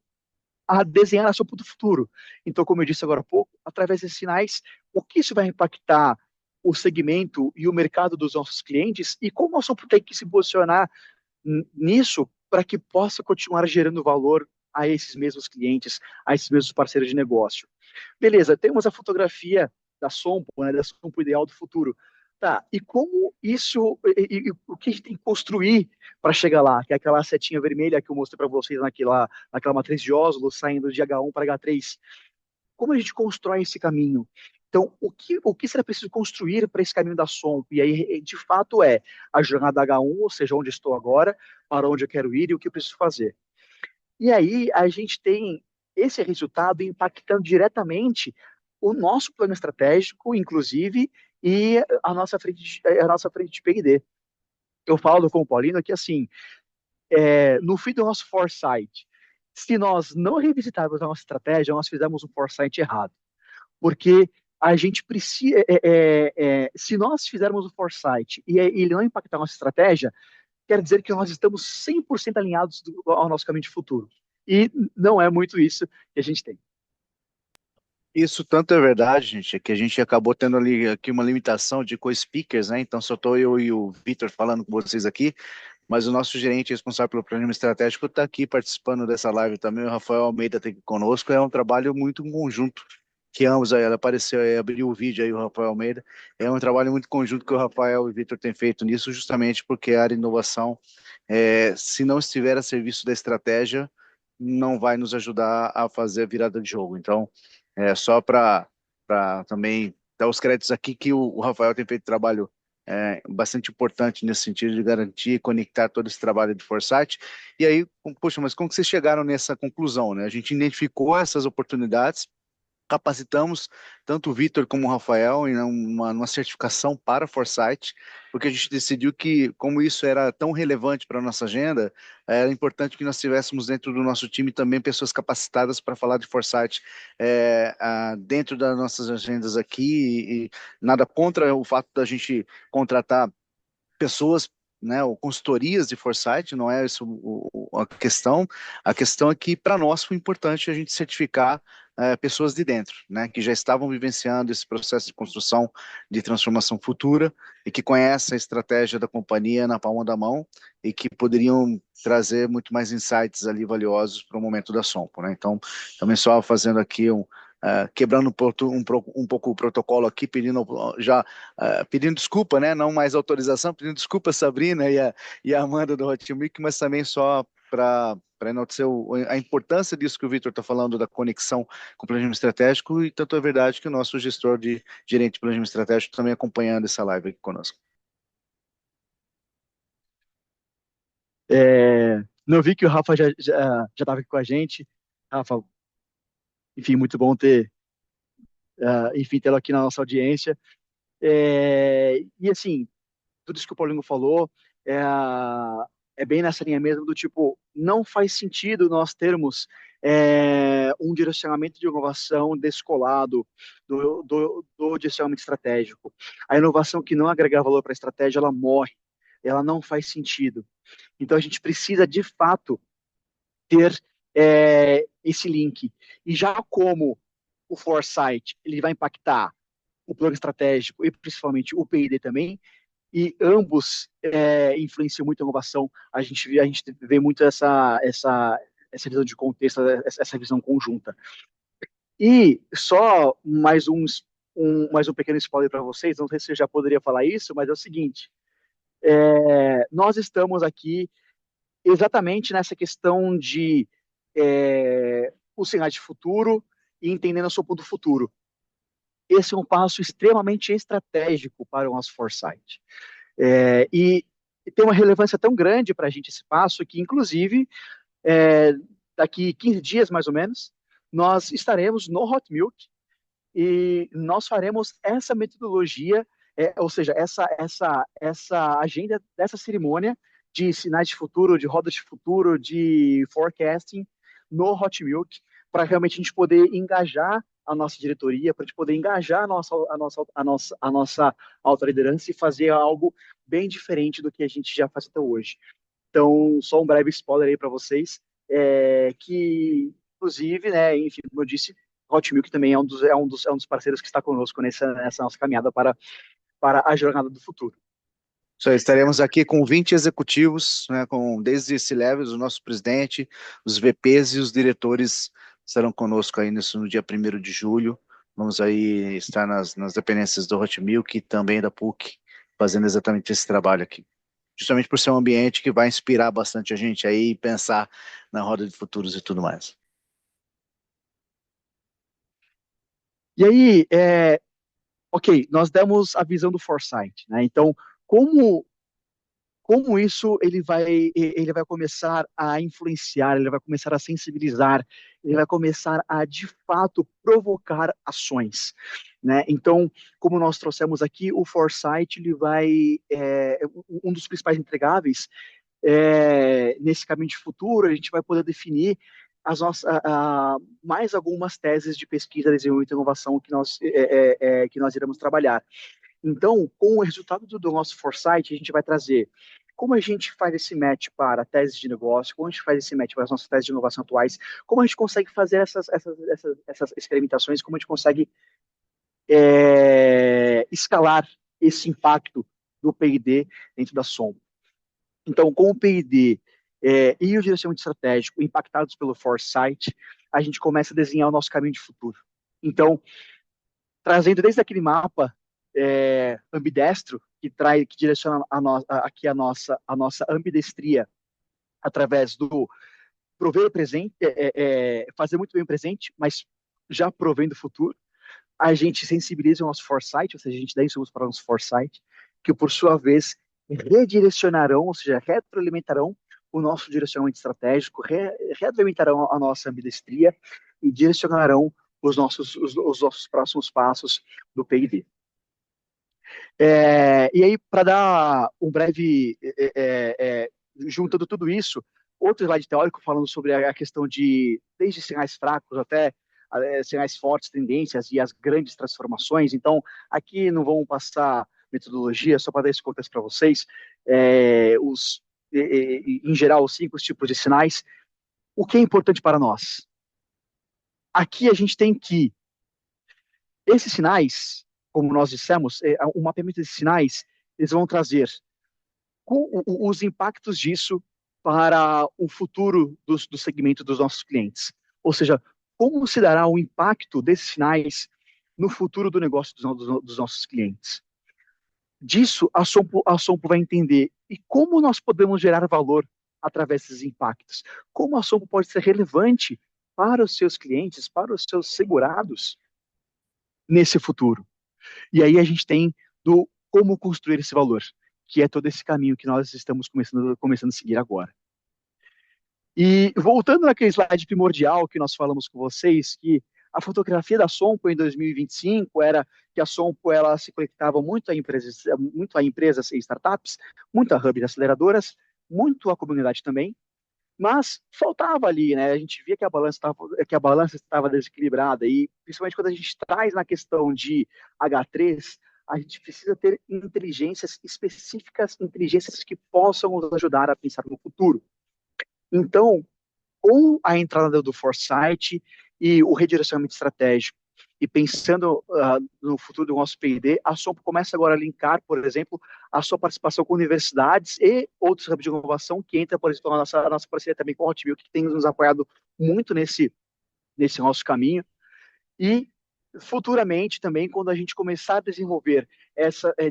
a desenhar a Sopo do futuro. Então, como eu disse agora há pouco, através desses sinais, o que isso vai impactar o segmento e o mercado dos nossos clientes e como nós vamos ter que se posicionar nisso para que possa continuar gerando valor a esses mesmos clientes, a esses mesmos parceiros de negócio. Beleza, temos a fotografia da Sompo, né, da Sompo ideal do futuro. Tá, e como isso, o que a gente tem que construir para chegar lá? Que é aquela setinha vermelha que eu mostrei para vocês naquela matriz de Oslo, saindo de H1 para H3. Como a gente constrói esse caminho? Então, o que será preciso construir para esse caminho da Sompo? E aí, de fato, é a jornada H1, ou seja, onde estou agora, para onde eu quero ir e o que eu preciso fazer. E aí a gente tem esse resultado impactando diretamente o nosso plano estratégico, inclusive, e a nossa frente de P&D. Eu falo com o Paulino que, assim, no fim do nosso foresight, se nós não revisitarmos a nossa estratégia, nós fizemos um foresight errado. Porque a gente precisa, se nós fizermos o foresight e ele não impactar a nossa estratégia, quer dizer que nós estamos 100% alinhados ao nosso caminho de futuro. E não é muito isso que a gente tem. Isso tanto é verdade, gente, é que a gente acabou tendo ali aqui uma limitação de co-speakers, né? Então só estou eu e o Vitor falando com vocês aqui, mas o nosso gerente responsável pelo planejamento estratégico está aqui participando dessa live também, o Rafael Almeida está aqui conosco, é um trabalho muito conjunto, que ambos aí, ela apareceu aí, abriu o vídeo aí, o Rafael Almeida, é um trabalho muito conjunto que o Rafael e o Vitor têm feito nisso, justamente porque a área de inovação, se não estiver a serviço da estratégia, não vai nos ajudar a fazer a virada de jogo. Então, só para também dar os créditos aqui que o Rafael tem feito trabalho bastante importante nesse sentido de garantir e conectar todo esse trabalho de Foresight. E aí, poxa, mas como que vocês chegaram nessa conclusão, né? A gente identificou essas oportunidades, capacitamos tanto o Vitor como o Rafael em uma certificação para Foresight, porque a gente decidiu que, como isso era tão relevante para a nossa agenda, era importante que nós tivéssemos dentro do nosso time também pessoas capacitadas para falar de Foresight dentro das nossas agendas aqui, e nada contra o fato da gente contratar pessoas, né, ou consultorias de foresight, não é isso a questão é que para nós foi importante a gente certificar pessoas de dentro, né, que já estavam vivenciando esse processo de construção de transformação futura e que conhecem a estratégia da companhia na palma da mão e que poderiam trazer muito mais insights ali valiosos para o momento da Sompo, né, então também só fazendo aqui quebrando um pouco o protocolo aqui, pedindo desculpa, né? Não mais autorização, pedindo desculpa a Sabrina e a Amanda do Hotmilk, mas também só para enaltecer a importância disso que o Vitor está falando, da conexão com o planejamento estratégico, e tanto é verdade que o nosso gestor de gerente de planejamento estratégico também acompanhando essa live aqui conosco. Não vi que o Rafa já estava aqui com a gente. Rafa, enfim, muito bom enfim, tê-lo aqui na nossa audiência. E assim, tudo isso que o Paulinho falou é, é bem nessa linha mesmo do tipo, não faz sentido nós termos um direcionamento de inovação descolado do direcionamento estratégico. A inovação que não agrega valor para a estratégia, ela morre, ela não faz sentido. Então a gente precisa, de fato, ter esse link. E já como o foresight ele vai impactar o plano estratégico e principalmente o P&D também, e ambos influenciam muito a inovação. A gente vê muito essa visão de contexto, essa visão conjunta. E só mais um pequeno spoiler para vocês, não sei se eu já poderia falar isso, mas é o seguinte, nós estamos aqui exatamente nessa questão de o cenário de futuro e entendendo a sopa do futuro. Esse é um passo extremamente estratégico para o nosso foresight. E tem uma relevância tão grande para a gente esse passo que, inclusive, daqui 15 dias, mais ou menos, nós estaremos no Hot Milk e nós faremos essa metodologia, ou seja, essa agenda dessa cerimônia de sinais de futuro, de rodas de futuro, de forecasting no Hot Milk, para realmente a gente poder engajar a nossa diretoria, para a gente poder engajar a nossa alta liderança e fazer algo bem diferente do que a gente já faz até hoje. Então, só um breve spoiler aí para vocês, que, inclusive, né, enfim, como eu disse, Hot Milk também é um dos parceiros que está conosco nessa nossa caminhada para para a jornada do futuro. Só estaremos aqui com 20 executivos, né, desde C-Levels, o nosso presidente, os VPs e os diretores estarão conosco aí no dia 1º de julho. Vamos aí estar nas dependências do Hotmilk e também da PUC, fazendo exatamente esse trabalho aqui. Justamente por ser um ambiente que vai inspirar bastante a gente aí e pensar na roda de futuros e tudo mais. E aí, ok, nós demos a visão do Foresight, né? Então, como isso ele vai começar a influenciar, ele vai começar a sensibilizar, ele vai começar a, de fato, provocar ações, né? Então, como nós trouxemos aqui, o Foresight, ele vai, um dos principais entregáveis nesse caminho de futuro, a gente vai poder definir mais algumas teses de pesquisa, desenvolvimento e inovação que nós iremos trabalhar. Então, com o resultado do nosso Foresight, a gente vai trazer como a gente faz esse match para teses de negócio, como a gente faz esse match para as nossas teses de inovação atuais, como a gente consegue fazer essas experimentações, como a gente consegue escalar esse impacto do P&D dentro da Som. Então, com o P&D e o direcionamento estratégico impactados pelo Foresight, a gente começa a desenhar o nosso caminho de futuro. Então, trazendo desde aquele mapa ambidestro, que direciona aqui a nossa ambidestria através do prover o presente, fazer muito bem o presente, mas já provendo o futuro. A gente sensibiliza o nosso foresight, ou seja, a gente dá insumos para o nosso foresight, que por sua vez redirecionarão, ou seja, retroalimentarão o nosso direcionamento estratégico, retroalimentarão a nossa ambidestria e direcionarão os nossos próximos passos do P&D. E aí, para dar um breve, juntando tudo isso, outro slide teórico falando sobre a questão de, desde sinais fracos até sinais fortes, tendências e as grandes transformações. Então, aqui não vamos passar metodologia, só para dar esse contexto para vocês, em geral, os 5 tipos de sinais. O que é importante para nós? Aqui a gente tem que esses sinais, como nós dissemos, o mapeamento desses sinais, eles vão trazer os impactos disso para o futuro do segmento dos nossos clientes. Ou seja, como se dará o impacto desses sinais no futuro do negócio dos nossos clientes. Disso, a Sompo vai entender e como nós podemos gerar valor através desses impactos. Como a Sompo pode ser relevante para os seus clientes, para os seus segurados nesse futuro. E aí a gente tem do como construir esse valor, que é todo esse caminho que nós estamos começando a seguir agora. E voltando naquele slide primordial que nós falamos com vocês, que a fotografia da Sompo em 2025 era que a Sompo ela se conectava muito a empresas e startups, muito a hubs e aceleradoras, muito a comunidade também, mas faltava ali, né? A gente via que a balança estava desequilibrada e principalmente quando a gente traz na questão de H3, a gente precisa ter inteligências específicas, inteligências que possam nos ajudar a pensar no futuro. Então, com a entrada do Foresight e o redirecionamento estratégico, e pensando no futuro do nosso P&D, a Sompo começa agora a linkar, por exemplo, a sua participação com universidades e outros hubs de inovação, que entra, por exemplo, a nossa parceria também com a Hotmilk, que tem nos apoiado muito nesse nosso caminho. E futuramente também, quando a gente começar a desenvolver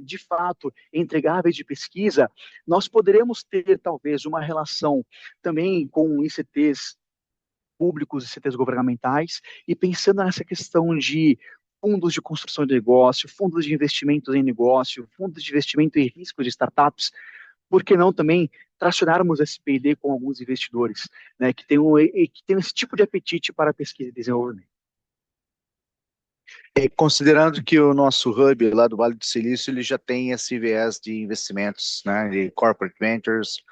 de fato, entregáveis de pesquisa, nós poderemos ter, talvez, uma relação também com ICTs públicos e CTs governamentais, e pensando nessa questão de fundos de construção de negócio, fundos de investimentos em negócio, fundos de investimento em risco de startups, por que não também tracionarmos esse P&D com alguns investidores, né, que tenham esse tipo de apetite para pesquisa e desenvolvimento. Considerando que o nosso hub lá do Vale do Silício, ele já tem esse viés de investimentos, né, de corporate ventures,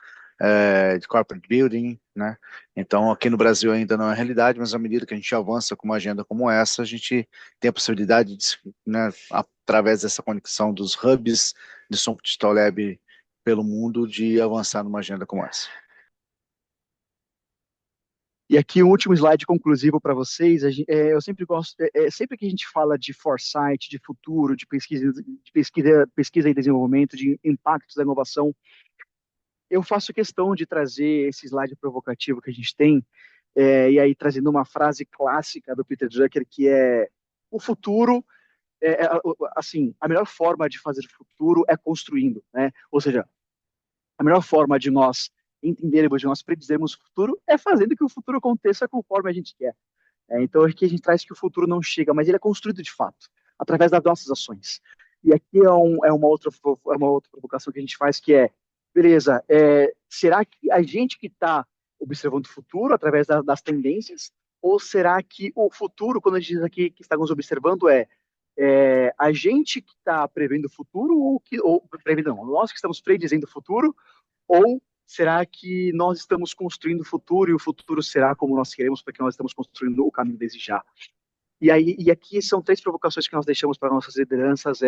de corporate building, né, então aqui no Brasil ainda não é realidade, mas à medida que a gente avança com uma agenda como essa, a gente tem a possibilidade de, né, através dessa conexão dos hubs de Sompo Digital Lab pelo mundo, de avançar numa agenda como essa. E aqui o último slide conclusivo para vocês. Eu sempre gosto, sempre que a gente fala de foresight, de futuro, de pesquisa e desenvolvimento, de impactos da inovação, eu faço questão de trazer esse slide provocativo que a gente tem, e aí trazendo uma frase clássica do Peter Drucker, que é: o futuro, assim, a melhor forma de fazer o futuro é construindo, né? Ou seja, a melhor forma de nós entendermos, de nós predizermos o futuro, é fazendo que o futuro aconteça conforme a gente quer. Então, aqui a gente traz que o futuro não chega, mas ele é construído de fato, através das nossas ações. E aqui é uma outra provocação que a gente faz, que é: beleza, será que a gente que está observando o futuro através das tendências, ou será que o futuro, quando a gente diz aqui que estamos observando, a gente que está prevendo o futuro, prevendo, não, nós que estamos predizendo o futuro, ou será que nós estamos construindo o futuro e o futuro será como nós queremos, porque nós estamos construindo o caminho desde já? E aqui são três provocações que nós deixamos para nossas lideranças: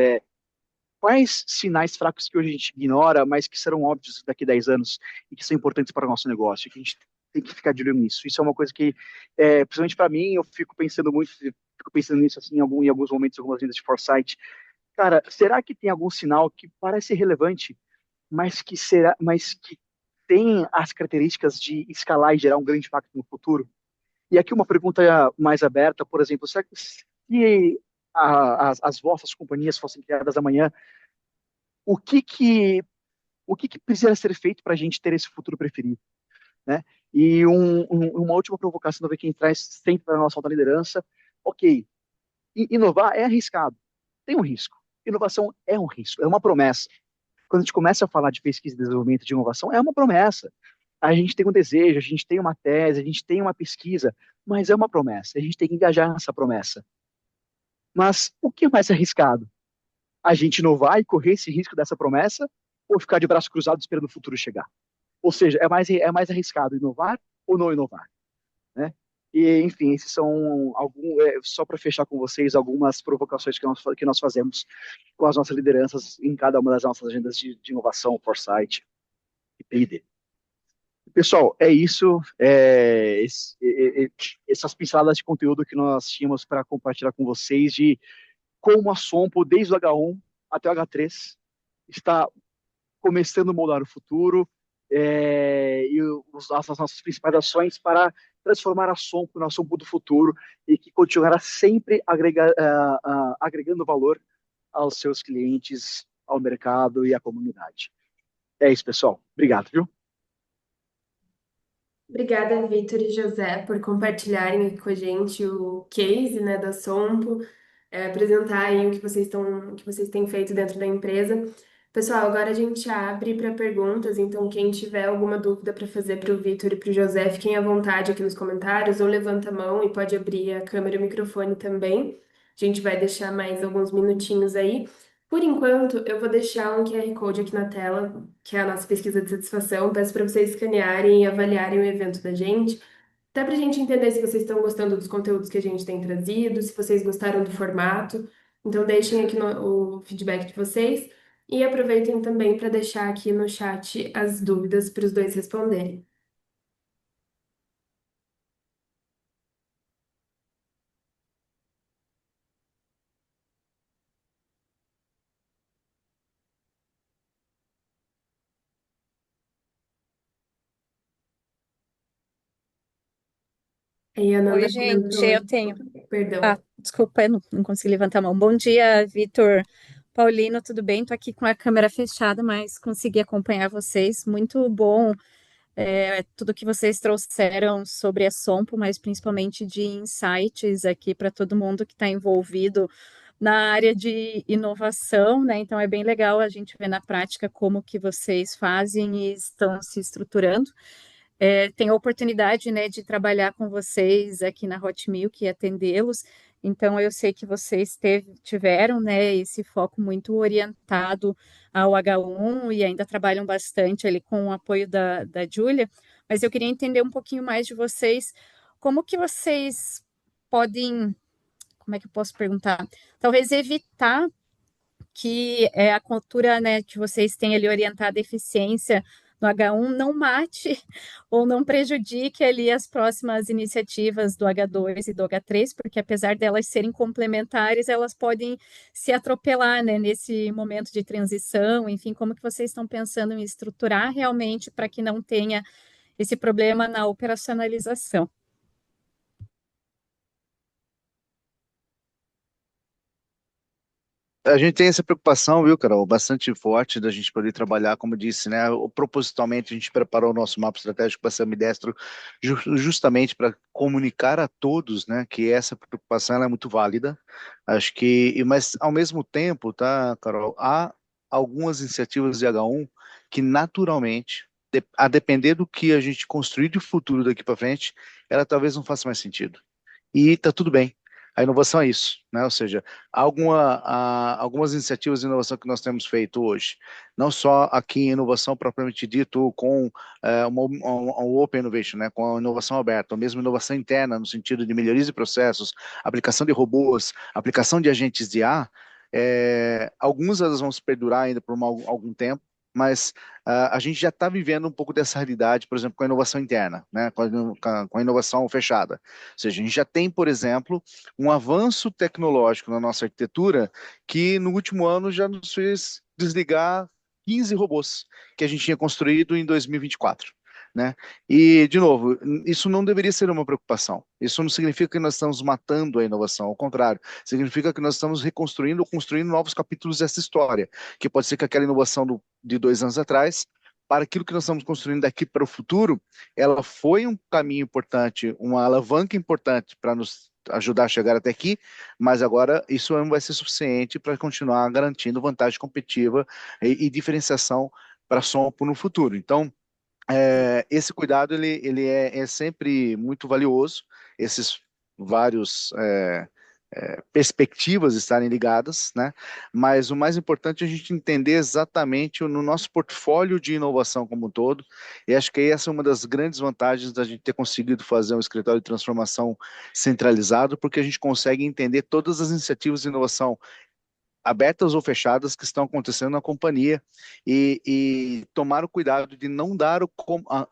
quais sinais fracos que hoje a gente ignora, mas que serão óbvios daqui a 10 anos e que são importantes para o nosso negócio, que a gente tem que ficar de olho nisso. Isso é uma coisa que, principalmente para mim, eu fico pensando nisso assim, em alguns momentos, algumas vendas de foresight. Cara, será que tem algum sinal que parece relevante, mas que tem as características de escalar e gerar um grande impacto no futuro? E aqui uma pergunta mais aberta, por exemplo: será que se as vossas companhias fossem criadas amanhã, o que que, o que que precisa ser feito para a gente ter esse futuro preferido, né? E uma última provocação também que a gente traz sempre para a nossa alta liderança: ok, inovar é arriscado, tem um risco. Inovação é um risco, é uma promessa. Quando a gente começa a falar de pesquisa e desenvolvimento de inovação, é uma promessa. A gente tem um desejo, a gente tem uma tese, a gente tem uma pesquisa, mas é uma promessa. A gente tem que engajar nessa promessa. Mas o que é mais arriscado? A gente inovar e correr esse risco dessa promessa, ou ficar de braço cruzado esperando o futuro chegar? Ou seja, é mais arriscado inovar ou não inovar, né? E, enfim, esses são só para fechar com vocês, algumas provocações que nós fazemos com as nossas lideranças em cada uma das nossas agendas de inovação, foresight e P&D. Pessoal, é isso. Essas pinceladas de conteúdo que nós tínhamos para compartilhar com vocês, de como a Sompo, desde o H1 até o H3, está começando a moldar o futuro, e as nossas principais ações para transformar a Sompo na Sompo do futuro, e que continuará sempre agregando valor aos seus clientes, ao mercado e à comunidade. É isso, pessoal. Obrigado, viu? Obrigada, Vitor e José, por compartilharem aqui com a gente o case, né, da Sompo, apresentar aí o que vocês têm feito dentro da empresa. Pessoal, agora a gente abre para perguntas, então quem tiver alguma dúvida para fazer para o Vitor e para o José, fiquem à vontade aqui nos comentários, ou levanta a mão e pode abrir a câmera e o microfone também. A gente vai deixar mais alguns minutinhos aí. Por enquanto, eu vou deixar um QR Code aqui na tela, que é a nossa pesquisa de satisfação. Peço para vocês escanearem e avaliarem o evento da gente, até para a gente entender se vocês estão gostando dos conteúdos que a gente tem trazido, se vocês gostaram do formato. Então, deixem aqui o feedback de vocês e aproveitem também para deixar aqui no chat as dúvidas para os dois responderem. Aí a Oi, Nanda gente, comentou, eu tenho. perdão. Desculpa, eu não consegui levantar a mão. Bom dia, Vitor, Paulino, tudo bem? Tô aqui com a câmera fechada, mas consegui acompanhar vocês. Muito bom, tudo que vocês trouxeram sobre a Sompo, mas principalmente de insights aqui para todo mundo que está envolvido na área de inovação, né? Então é bem legal a gente ver na prática como que vocês fazem e estão se estruturando. Tenho a oportunidade, né, de trabalhar com vocês aqui na Hot Milk e atendê-los. Então, eu sei que vocês tiveram, né, esse foco muito orientado ao H1 e ainda trabalham bastante ali com o apoio da Júlia. Mas eu queria entender um pouquinho mais de vocês. Como que vocês podem, como é que eu posso perguntar? Talvez evitar que a cultura, né, que vocês têm ali orientada à eficiência no H1 não mate ou não prejudique ali as próximas iniciativas do H2 e do H3, porque apesar delas serem complementares, elas podem se atropelar, né, nesse momento de transição. Enfim, como que vocês estão pensando em estruturar realmente para que não tenha esse problema na operacionalização? A gente tem essa preocupação, viu, Carol, bastante forte da gente poder trabalhar, como eu disse, né? Propositalmente a gente preparou o nosso mapa estratégico para ser ambidestro justamente para comunicar a todos, né, que essa preocupação ela é muito válida. Acho que, mas ao mesmo tempo, tá, Carol, há algumas iniciativas de H1 que naturalmente, a depender do que a gente construir de futuro daqui para frente, ela talvez não faça mais sentido. E tá tudo bem. A inovação é isso, né? Ou seja, algumas iniciativas de inovação que nós temos feito hoje, não só aqui em inovação propriamente dito, com uma Open Innovation, né? Com a inovação aberta, ou mesmo inovação interna, no sentido de melhorias de processos, aplicação de robôs, aplicação de agentes de IA, algumas delas vão se perdurar ainda por algum tempo, mas a gente já está vivendo um pouco dessa realidade, por exemplo, com a inovação interna, né? Com a inovação fechada. Ou seja, a gente já tem, por exemplo, um avanço tecnológico na nossa arquitetura que no último ano já nos fez desligar 15 robôs que a gente tinha construído em 2024. Né? E, de novo, isso não deveria ser uma preocupação. Isso não significa que nós estamos matando a inovação, ao contrário, significa que nós estamos reconstruindo ou construindo novos capítulos dessa história, que pode ser que aquela inovação de 2 anos atrás, para aquilo que nós estamos construindo daqui para o futuro, ela foi um caminho importante, uma alavanca importante para nos ajudar a chegar até aqui, mas agora isso não vai ser suficiente para continuar garantindo vantagem competitiva e diferenciação para a Sompo no futuro. Então, esse cuidado ele é sempre muito valioso, esses vários perspectivas estarem ligadas, né? Mas o mais importante é a gente entender exatamente no nosso portfólio de inovação como um todo, e acho que essa é uma das grandes vantagens da gente ter conseguido fazer um escritório de transformação centralizado, porque a gente consegue entender todas as iniciativas de inovação abertas ou fechadas que estão acontecendo na companhia e tomar o cuidado de não dar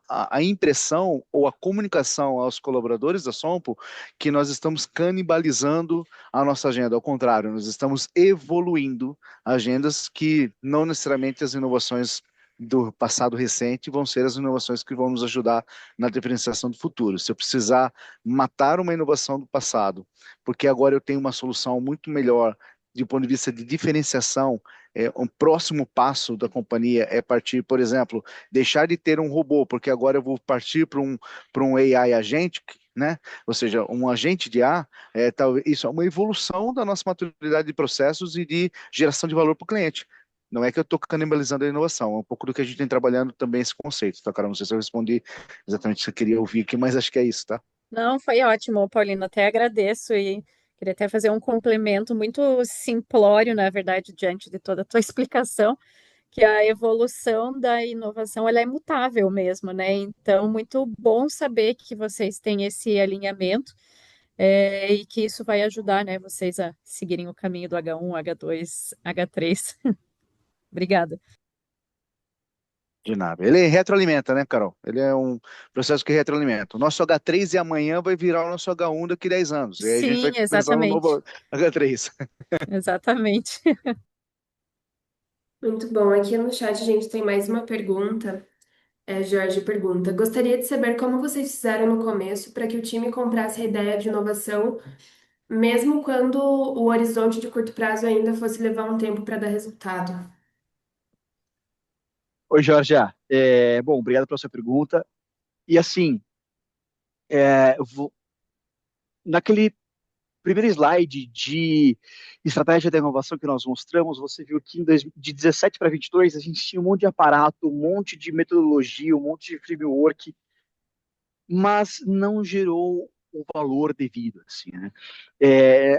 a impressão ou a comunicação aos colaboradores da Sompo que nós estamos canibalizando a nossa agenda. Ao contrário, nós estamos evoluindo agendas que não necessariamente as inovações do passado recente vão ser as inovações que vão nos ajudar na diferenciação do futuro. Se eu precisar matar uma inovação do passado, porque agora eu tenho uma solução muito melhor de ponto de vista de diferenciação, um próximo passo da companhia é partir, por exemplo, deixar de ter um robô, porque agora eu vou partir para um AI agente, né? Ou seja, um agente de IA, isso é uma evolução da nossa maturidade de processos e de geração de valor para o cliente. Não é que eu estou canibalizando a inovação, é um pouco do que a gente tem trabalhando também esse conceito, tá, cara? Não sei se eu respondi exatamente o que você queria ouvir aqui, mas acho que é isso, tá? Não, foi ótimo, Paulino. Até agradeço e queria até fazer um complemento muito simplório, na verdade, diante de toda a tua explicação, que a evolução da inovação ela é mutável mesmo, né? Então, muito bom saber que vocês têm esse alinhamento, e que isso vai ajudar, né, vocês a seguirem o caminho do H1, H2, H3. Obrigada. De nada. Ele retroalimenta, né, Carol? Ele é um processo que retroalimenta. O nosso H3 de amanhã vai virar o nosso H1 daqui a 10 anos. E aí a gente vai Sim, pensar no exatamente. novo H3. Exatamente. Muito bom. Aqui no chat a gente tem mais uma pergunta. Jorge pergunta: Gostaria de saber como vocês fizeram no começo para que o time comprasse a ideia de inovação, mesmo quando o horizonte de curto prazo ainda fosse levar um tempo para dar resultado. Oi, Jorge. Bom, obrigado pela sua pergunta. E assim, naquele primeiro slide de estratégia de inovação que nós mostramos, você viu que de 17 para 22 a gente tinha um monte de aparato, um monte de metodologia, um monte de framework, mas não gerou o valor devido, assim, né?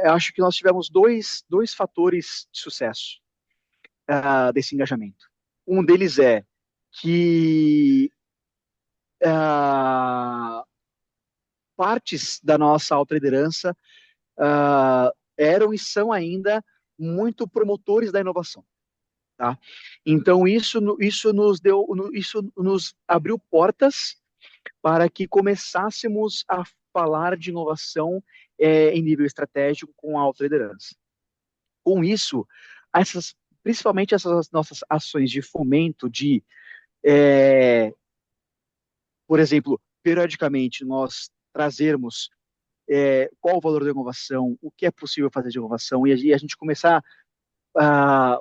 Eu acho que nós tivemos dois fatores de sucesso desse engajamento. Um deles é que uh, partes da nossa alta liderança eram e são ainda muito promotores da inovação. tá? Então, isso nos abriu portas para que começássemos a falar de inovação em nível estratégico com a alta liderança. Com isso, principalmente essas nossas ações de fomento é, por exemplo, periodicamente nós trazermos qual o valor da inovação, o que é possível fazer de inovação, e a gente começar a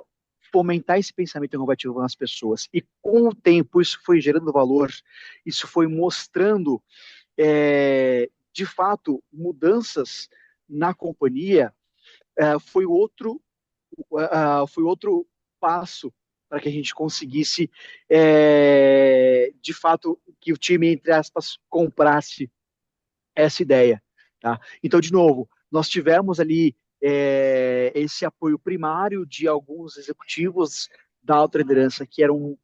fomentar esse pensamento inovativo nas pessoas. E com o tempo isso foi gerando valor, isso foi mostrando, de fato, mudanças na companhia, foi outro passo para que a gente conseguisse, de fato, que o time, entre aspas, comprasse essa ideia. Tá? Então, de novo, nós tivemos ali esse apoio primário de alguns executivos da alta liderança que eram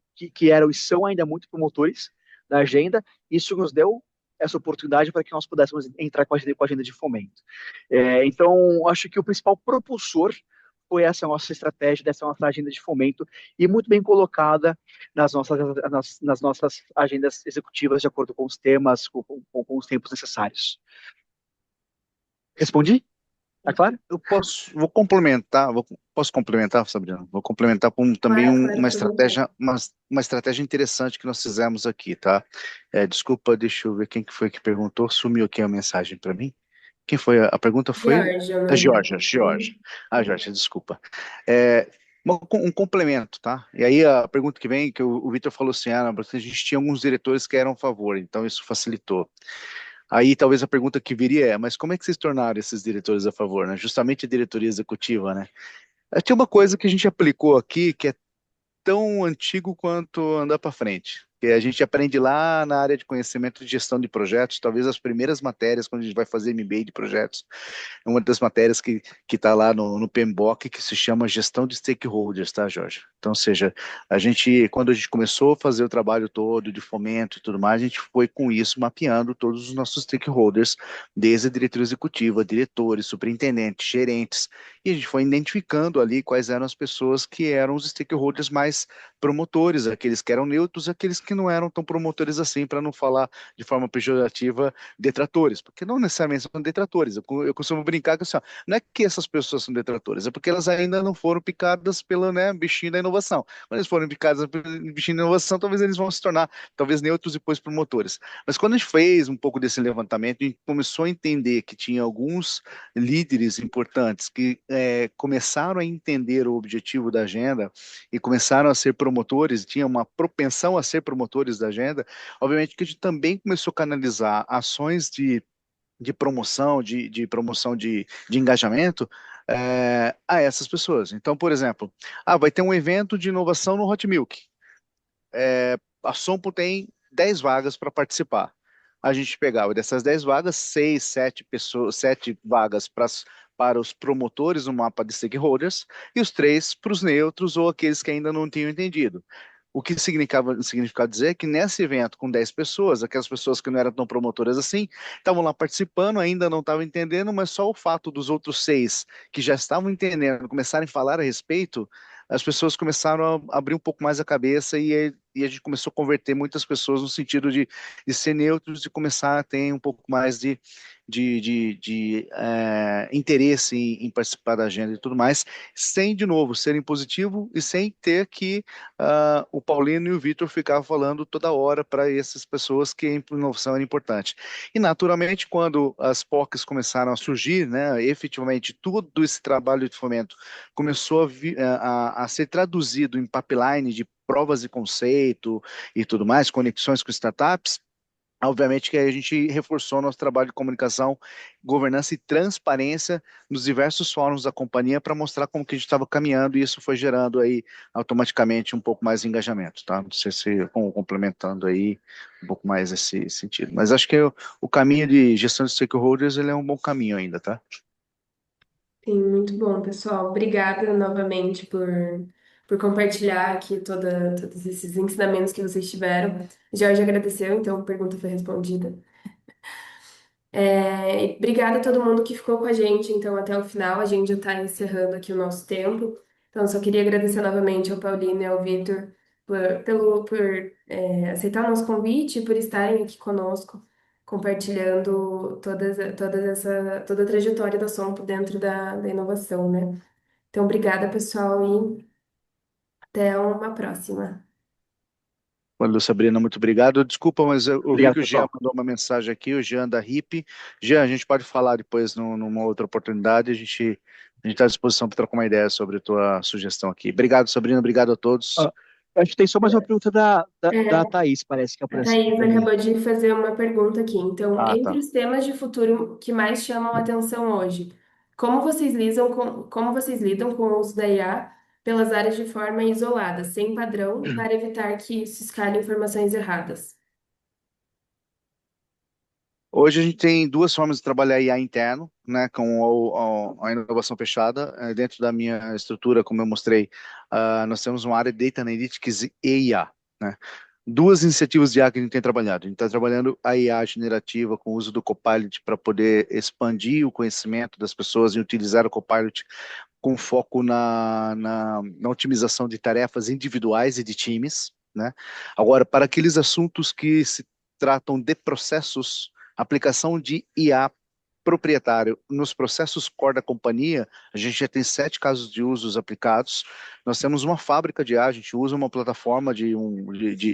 e são ainda muito promotores da agenda. Isso nos deu essa oportunidade para que nós pudéssemos entrar com a agenda de fomento. Então, acho que o principal propulsor foi essa nossa estratégia, dessa nossa agenda de fomento, e muito bem colocada nas nossas agendas executivas, de acordo com os temas, com os tempos necessários. Respondi? Tá claro? Posso complementar, Sabrina? Vou complementar com também Claro, claro, uma fica à vontade. estratégia, uma estratégia interessante que nós fizemos aqui, tá? Desculpa, deixa eu ver quem que foi que perguntou, sumiu aqui a mensagem para mim. Quem foi? A pergunta foi Georgia, é o a nome dela. Georgia. Ah, Georgia, desculpa. É, um complemento, tá? E aí a pergunta que vem, que o Vitor falou assim, a gente tinha alguns diretores que eram a favor, então isso facilitou. Aí talvez a pergunta que viria mas como é que vocês tornaram esses diretores a favor, né? Justamente a diretoria executiva, né? Tinha uma coisa que a gente aplicou aqui que é tão antigo quanto andar para frente. Que a gente aprende lá na área de conhecimento de gestão de projetos, talvez as primeiras matérias, quando a gente vai fazer MBA de projetos, é uma das matérias que está lá no PMBOK, que se chama gestão de stakeholders, tá, Jorge? Então, ou seja, quando a gente começou a fazer o trabalho todo de fomento e tudo mais, a gente foi com isso mapeando todos os nossos stakeholders, desde a diretoria executiva, diretores, superintendentes, gerentes, e a gente foi identificando ali quais eram as pessoas que eram os stakeholders mais promotores, aqueles que eram neutros, aqueles que não eram tão promotores assim, para não falar de forma pejorativa, detratores, porque não necessariamente são detratores. Eu costumo brincar que assim, ó, não é que essas pessoas são detratores, é porque elas ainda não foram picadas pelo, né, bichinho da inovação. Quando eles forem picadas pelo bichinho da inovação, talvez eles vão se tornar, talvez, neutros e depois promotores. Mas quando a gente fez um pouco desse levantamento, a gente começou a entender que tinha alguns líderes importantes que começaram a entender o objetivo da agenda e começaram a ser promotores, tinha uma propensão a ser promotores da agenda. Obviamente que a gente também começou a canalizar ações de promoção, de engajamento a essas pessoas. Então, por exemplo, vai ter um evento de inovação no Hot Milk. A Sompo tem 10 vagas para participar. A gente pegava dessas 10 vagas, 6, 7 pessoas, 7 vagas para os promotores no mapa de stakeholders e os 3 para os neutros ou aqueles que ainda não tinham entendido. O que significava dizer que nesse evento, com 10 pessoas, aquelas pessoas que não eram tão promotoras assim, estavam lá participando, ainda não estavam entendendo, mas só o fato dos outros 6 que já estavam entendendo começarem a falar a respeito, as pessoas começaram a abrir um pouco mais a cabeça e a gente começou a converter muitas pessoas no sentido de ser neutros e começar a ter um pouco mais de interesse em participar da agenda e tudo mais, sem, de novo, serem positivo e sem ter que o Paulino e o Vitor ficavam falando toda hora para essas pessoas que a inovação era importante. E, naturalmente, quando as POCs começaram a surgir, né, efetivamente, todo esse trabalho de fomento começou a ser traduzido em pipeline de provas de conceito e tudo mais, conexões com startups. Obviamente que a gente reforçou nosso trabalho de comunicação, governança e transparência nos diversos fóruns da companhia para mostrar como que a gente estava caminhando e isso foi gerando aí automaticamente um pouco mais de engajamento, tá? Não sei se complementando aí um pouco mais esse sentido, mas acho que o caminho de gestão de stakeholders ele é um bom caminho ainda, tá? Sim, muito bom, pessoal. Obrigada novamente por compartilhar aqui todos esses ensinamentos que vocês tiveram. Jorge agradeceu, então a pergunta foi respondida. E obrigada a todo mundo que ficou com a gente, então, até o final. A gente já está encerrando aqui o nosso tempo. Então, só queria agradecer novamente ao Paulino e ao Vitor por aceitar o nosso convite e por estarem aqui conosco, compartilhando toda a trajetória da Sompo dentro da inovação, né? Então, obrigada, pessoal, e até uma próxima. Valeu, Sabrina, muito obrigado. Desculpa, mas eu vi Obrigado, que o Jean pessoal. mandou uma mensagem aqui, o Jean da RIP. Jean, a gente pode falar depois numa outra oportunidade, a gente está à disposição para trocar uma ideia sobre a tua sugestão aqui. Obrigado, Sabrina, obrigado a todos. Ah, acho que tem só mais uma pergunta da É, Thaís, parece que a apareceu aqui Thaís para mim. acabou de fazer uma pergunta aqui. Então, Ah, entre tá. os temas de futuro que mais chamam a atenção hoje, como vocês lidam com o uso da IA pelas áreas de forma isolada, sem padrão, para evitar que isso escale informações erradas? Hoje a gente tem duas formas de trabalhar IA interno, né, com a inovação fechada. Dentro da minha estrutura, como eu mostrei, nós temos uma área de Data Analytics e IA, né? Duas iniciativas de IA que a gente tem trabalhado. A gente está trabalhando a IA generativa com o uso do Copilot para poder expandir o conhecimento das pessoas e utilizar o Copilot com foco na otimização de tarefas individuais e de times, né? Agora, para aqueles assuntos que se tratam de processos, aplicação de IA proprietário nos processos core da companhia, a gente já tem 7 casos de usos aplicados. Nós temos uma fábrica de IA, a gente usa uma plataforma de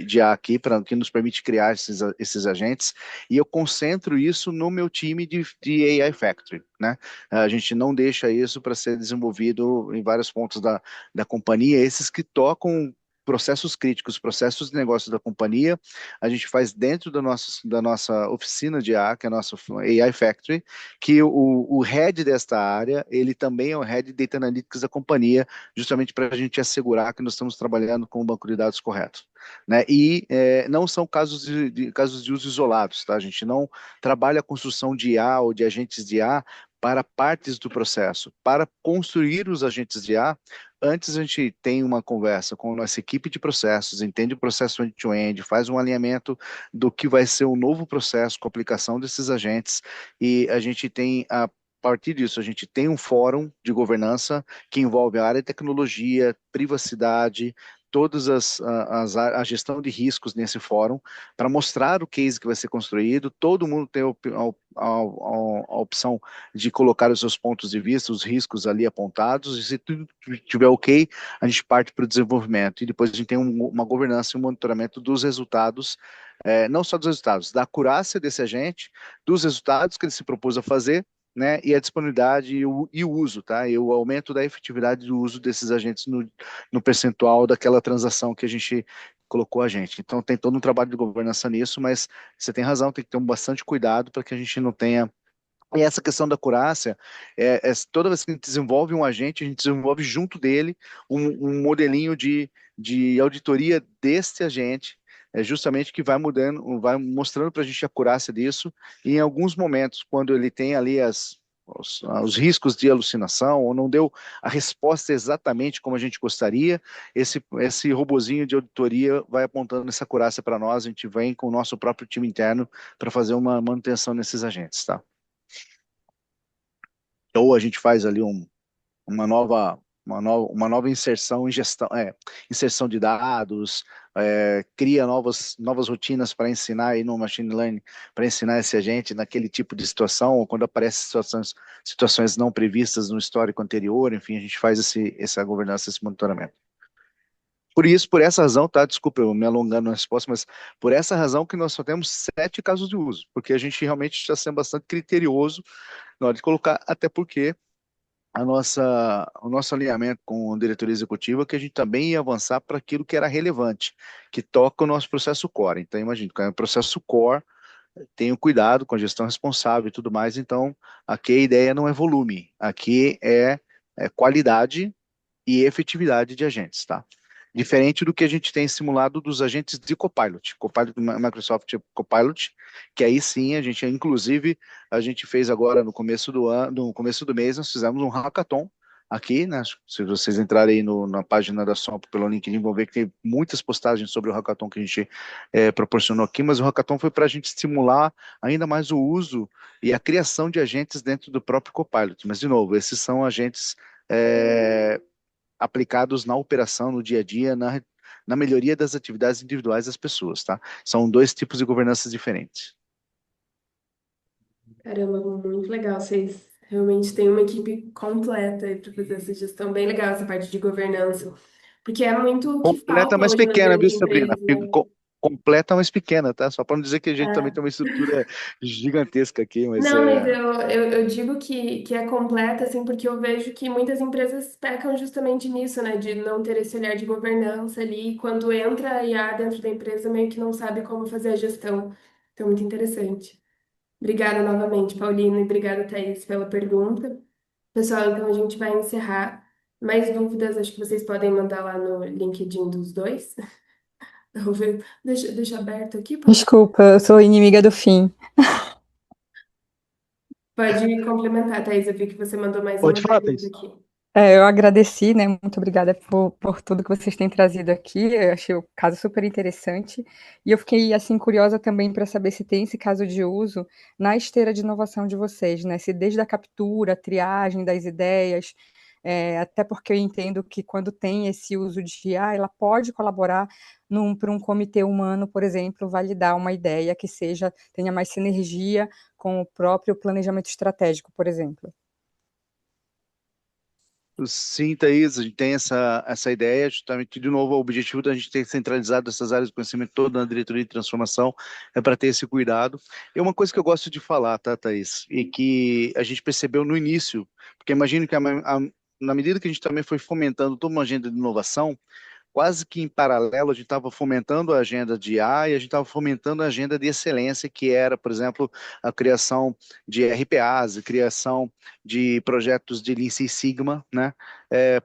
IA aqui que nos permite criar esses agentes, e eu concentro isso no meu time de AI Factory, né? A gente não deixa isso para ser desenvolvido em vários pontos da companhia, esses que tocam processos críticos, processos de negócio da companhia, a gente faz dentro da nossa oficina de IA, que é a nossa AI Factory, que o head desta área, ele também é o head de Data Analytics da companhia, justamente para a gente assegurar que nós estamos trabalhando com o banco de dados correto, né? E não são casos de uso isolados, tá? A gente não trabalha a construção de IA ou de agentes de IA para partes do processo. Para construir os agentes de IA, antes a gente tem uma conversa com a nossa equipe de processos, entende o processo end-to-end, faz um alinhamento do que vai ser o novo processo com a aplicação desses agentes, e a gente tem a partir disso, a gente tem um fórum de governança que envolve a área de tecnologia, privacidade, todas a gestão de riscos nesse fórum, para mostrar o case que vai ser construído. Todo mundo tem a opção de colocar os seus pontos de vista, os riscos ali apontados, e se tudo estiver ok, a gente parte para o desenvolvimento, e depois a gente tem uma governança e um monitoramento dos resultados, não só dos resultados, da acurácia desse agente, dos resultados que ele se propôs a fazer, né, e a disponibilidade e o uso, tá? E o aumento da efetividade do uso desses agentes no percentual daquela transação que a gente colocou a gente. Então tem todo um trabalho de governança nisso, mas você tem razão, tem que ter bastante cuidado para que a gente não tenha. E essa questão da acurácia, toda vez que a gente desenvolve um agente, a gente desenvolve junto dele um modelinho de auditoria deste agente, justamente que vai mudando, vai mostrando para a gente a acurácia disso, e em alguns momentos, quando ele tem ali os riscos de alucinação, ou não deu a resposta exatamente como a gente gostaria, esse robozinho de auditoria vai apontando essa acurácia para nós, a gente vem com o nosso próprio time interno para fazer uma manutenção nesses agentes, tá? Ou a gente faz ali uma nova inserção em gestão, inserção de dados, cria novas rotinas para ensinar aí no machine learning, para ensinar esse agente naquele tipo de situação, ou quando aparecem situações não previstas no histórico anterior, enfim, a gente faz essa governança, esse monitoramento. Por isso, por essa razão, tá? Desculpa eu me alongando na resposta, mas por essa razão que nós só temos 7 casos de uso, porque a gente realmente está sendo bastante criterioso na hora de colocar, até porque o nosso alinhamento com a diretoria executiva, que a gente também ia avançar para aquilo que era relevante, que toca o nosso processo core. Então, imagina, o processo core, tenho cuidado com a gestão responsável e tudo mais, então aqui a ideia não é volume, aqui é qualidade e efetividade de agentes, tá? Diferente do que a gente tem simulado dos agentes de Copilot, Microsoft Copilot, que aí sim inclusive, a gente fez agora no começo do ano, no começo do mês, nós fizemos um hackathon aqui, né? Se vocês entrarem aí na página da Sompo pelo LinkedIn, vão ver que tem muitas postagens sobre o hackathon que a gente proporcionou aqui, mas o hackathon foi para a gente estimular ainda mais o uso e a criação de agentes dentro do próprio Copilot. Mas, de novo, esses são agentes aplicados na operação, no dia a dia, na melhoria das atividades individuais das pessoas, tá? São dois tipos de governanças diferentes. Caramba, muito legal. Vocês realmente têm uma equipe completa aí para fazer essa gestão. Bem legal essa parte de governança. Porque é muito o que Completa, falta mas hoje nas pequena, viu, grandes Sabrina? empresas, né? Completa, mas pequena, tá? Só para não dizer que a gente também É. tem uma estrutura gigantesca aqui, mas Não, mas eu digo que é completa, assim, porque eu vejo que muitas empresas pecam justamente nisso, né? De não ter esse olhar de governança ali. E quando entra a IA dentro da empresa, meio que não sabe como fazer a gestão. Então, muito interessante. Obrigada novamente, Paulino, e obrigada, Thaís, pela pergunta. Pessoal, então a gente vai encerrar. Mais dúvidas, acho que vocês podem mandar lá no LinkedIn dos dois. Eu deixa aberto aqui, Paulino. Desculpa, eu sou inimiga do fim. Pode me complementar, Thaís. Eu vi que você mandou mais Pode uma falar, pergunta Thaís. aqui. Eu agradeci, né? Muito obrigada por tudo que vocês têm trazido aqui. Eu achei o caso super interessante. E eu fiquei, assim, curiosa também para saber se tem esse caso de uso na esteira de inovação de vocês, né? Se desde a captura, a triagem das ideias, até porque eu entendo que quando tem esse uso de IA, ela pode colaborar para um comitê humano, por exemplo, validar uma ideia que tenha mais sinergia com o próprio planejamento estratégico, por exemplo. Sim, Thaís, a gente tem essa ideia, justamente, de novo, o objetivo da gente ter centralizado essas áreas de conhecimento toda na diretoria de transformação é para ter esse cuidado. E uma coisa que eu gosto de falar, tá, Thaís, e que a gente percebeu no início, porque imagino que na medida que a gente também foi fomentando toda uma agenda de inovação, quase que em paralelo, a gente estava fomentando a agenda de IA e a gente estava fomentando a agenda de excelência, que era, por exemplo, a criação de RPAs, a criação de projetos de Lean Six Sigma, né?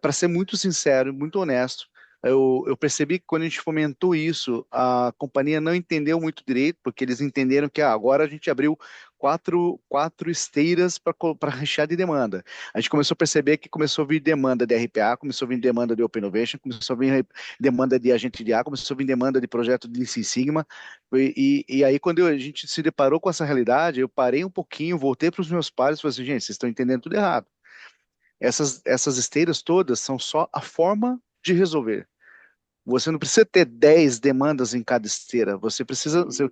Para ser muito sincero, muito honesto, eu percebi que quando a gente fomentou isso, a companhia não entendeu muito direito, porque eles entenderam que agora a gente abriu quatro esteiras para rechear de demanda. A gente começou a perceber que começou a vir demanda de RPA, começou a vir demanda de Open Innovation, começou a vir demanda de agente de A, começou a vir demanda de projeto de Lean Six Sigma, e aí quando a gente se deparou com essa realidade, eu parei um pouquinho, voltei para os meus pares e falei assim, gente, vocês estão entendendo tudo errado. Essas esteiras todas são só a forma de resolver. Você não precisa ter 10 demandas em cada esteira. Você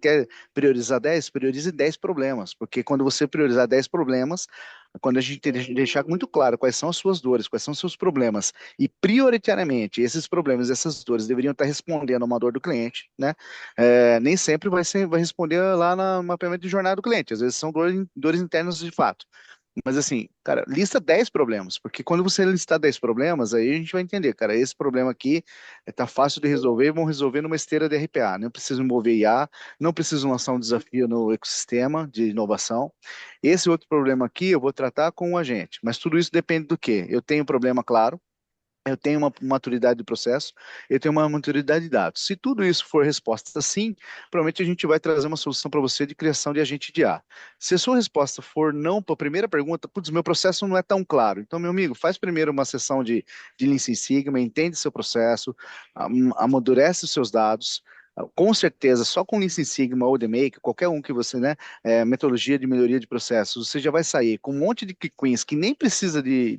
quer priorizar 10, priorize 10 problemas. Porque quando você priorizar 10 problemas, quando a gente deixar muito claro quais são as suas dores, quais são os seus problemas, e prioritariamente esses problemas, essas dores deveriam estar respondendo a uma dor do cliente, né? Nem sempre vai responder lá no mapeamento de jornada do cliente. Às vezes são dores internas de fato. Mas assim, cara, lista 10 problemas, porque quando você listar 10 problemas, aí a gente vai entender, cara, esse problema aqui tá fácil de resolver, vão resolver numa esteira de RPA, não preciso envolver IA, não preciso lançar um desafio no ecossistema de inovação. Esse outro problema aqui eu vou tratar com o agente, mas tudo isso depende do quê? Eu tenho um problema claro, eu tenho uma maturidade de processo, eu tenho uma maturidade de dados. Se tudo isso for resposta sim, provavelmente a gente vai trazer uma solução para você de criação de agente de IA. Se a sua resposta for não para a primeira pergunta, putz, meu processo não é tão claro. Então, meu amigo, faz primeiro uma sessão de Lean Six Sigma, entende seu processo, amadurece os seus dados. Com certeza, só com Lean Six Sigma ou The Make, qualquer um que você, né, metodologia de melhoria de processos, você já vai sair com um monte de quick wins que nem precisa de,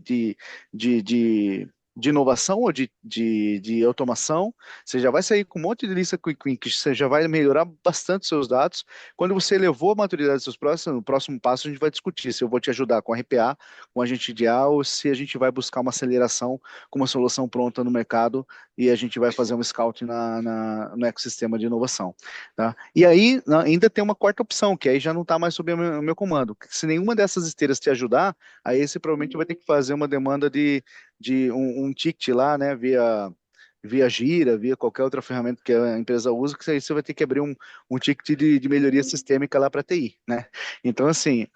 de de inovação ou de automação, você já vai sair com um monte de lista quick win, que você já vai melhorar bastante seus dados. Quando você elevou a maturidade dos seus próximos, no próximo passo a gente vai discutir se eu vou te ajudar com RPA, com agente de A, ou se a gente vai buscar uma aceleração com uma solução pronta no mercado e a gente vai fazer um scout no ecossistema de inovação. Tá? E aí ainda tem uma quarta opção, que aí já não está mais sob o meu comando. Se nenhuma dessas esteiras te ajudar, aí você provavelmente vai ter que fazer uma demanda de um ticket lá, né, via Gira, via qualquer outra ferramenta que a empresa usa, que aí você vai ter que abrir um ticket de melhoria sistêmica lá para TI, né? Então, assim,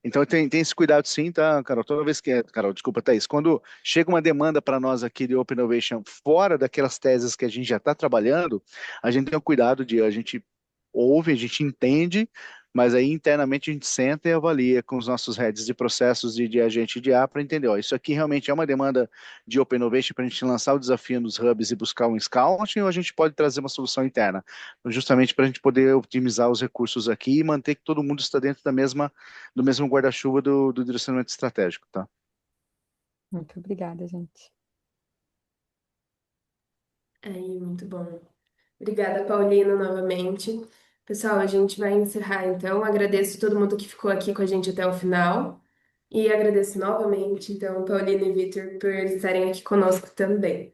então tem esse cuidado sim, tá, Carol? Toda vez que, Carol, desculpa, Thaís, quando chega uma demanda para nós aqui de Open Innovation fora daquelas teses que a gente já está trabalhando, a gente tem o cuidado a gente ouve, a gente entende, mas aí internamente a gente senta e avalia com os nossos heads de processos de agente de A para entender, ó, isso aqui realmente é uma demanda de Open Innovation para a gente lançar o desafio nos hubs e buscar um scouting, ou a gente pode trazer uma solução interna, justamente para a gente poder otimizar os recursos aqui e manter que todo mundo está dentro do mesmo guarda-chuva do direcionamento estratégico, tá? Muito obrigada, gente. Aí, muito bom. Obrigada, Paulina, novamente. Pessoal, a gente vai encerrar então. Agradeço todo mundo que ficou aqui com a gente até o final. E agradeço novamente, então, Paulina e Vitor, por estarem aqui conosco também.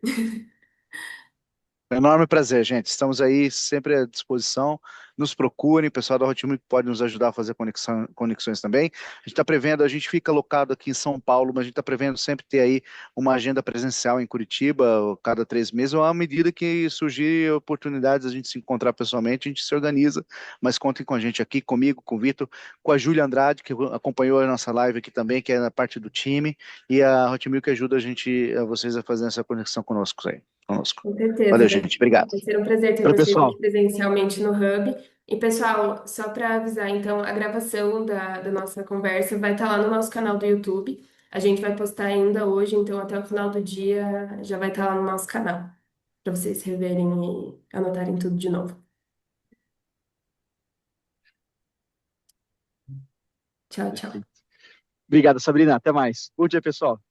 Enorme prazer, gente. Estamos aí sempre à disposição. Nos procurem, o pessoal da Hotmilk pode nos ajudar a fazer conexões também. A gente está prevendo, a gente fica alocado aqui em São Paulo, mas a gente está prevendo sempre ter aí uma agenda presencial em Curitiba, cada 3 meses, ou à medida que surgir oportunidades a gente se encontrar pessoalmente, a gente se organiza. Mas contem com a gente aqui, comigo, com o Vitor, com a Júlia Andrade, que acompanhou a nossa live aqui também, que é na parte do time, e a Hotmilk ajuda a gente, a vocês a fazer essa conexão conosco aí. Conosco. Com certeza, Valeu, gente. Obrigado. vai ser um prazer ter Valeu, vocês aqui pessoal. presencialmente no Hub. E, pessoal, só para avisar, então, a gravação da nossa conversa vai estar lá no nosso canal do YouTube. A gente vai postar ainda hoje, então, até o final do dia já vai estar lá no nosso canal, para vocês reverem e anotarem tudo de novo. Tchau, tchau. Perfeito. Obrigado, Sabrina. Até mais. Bom dia, pessoal.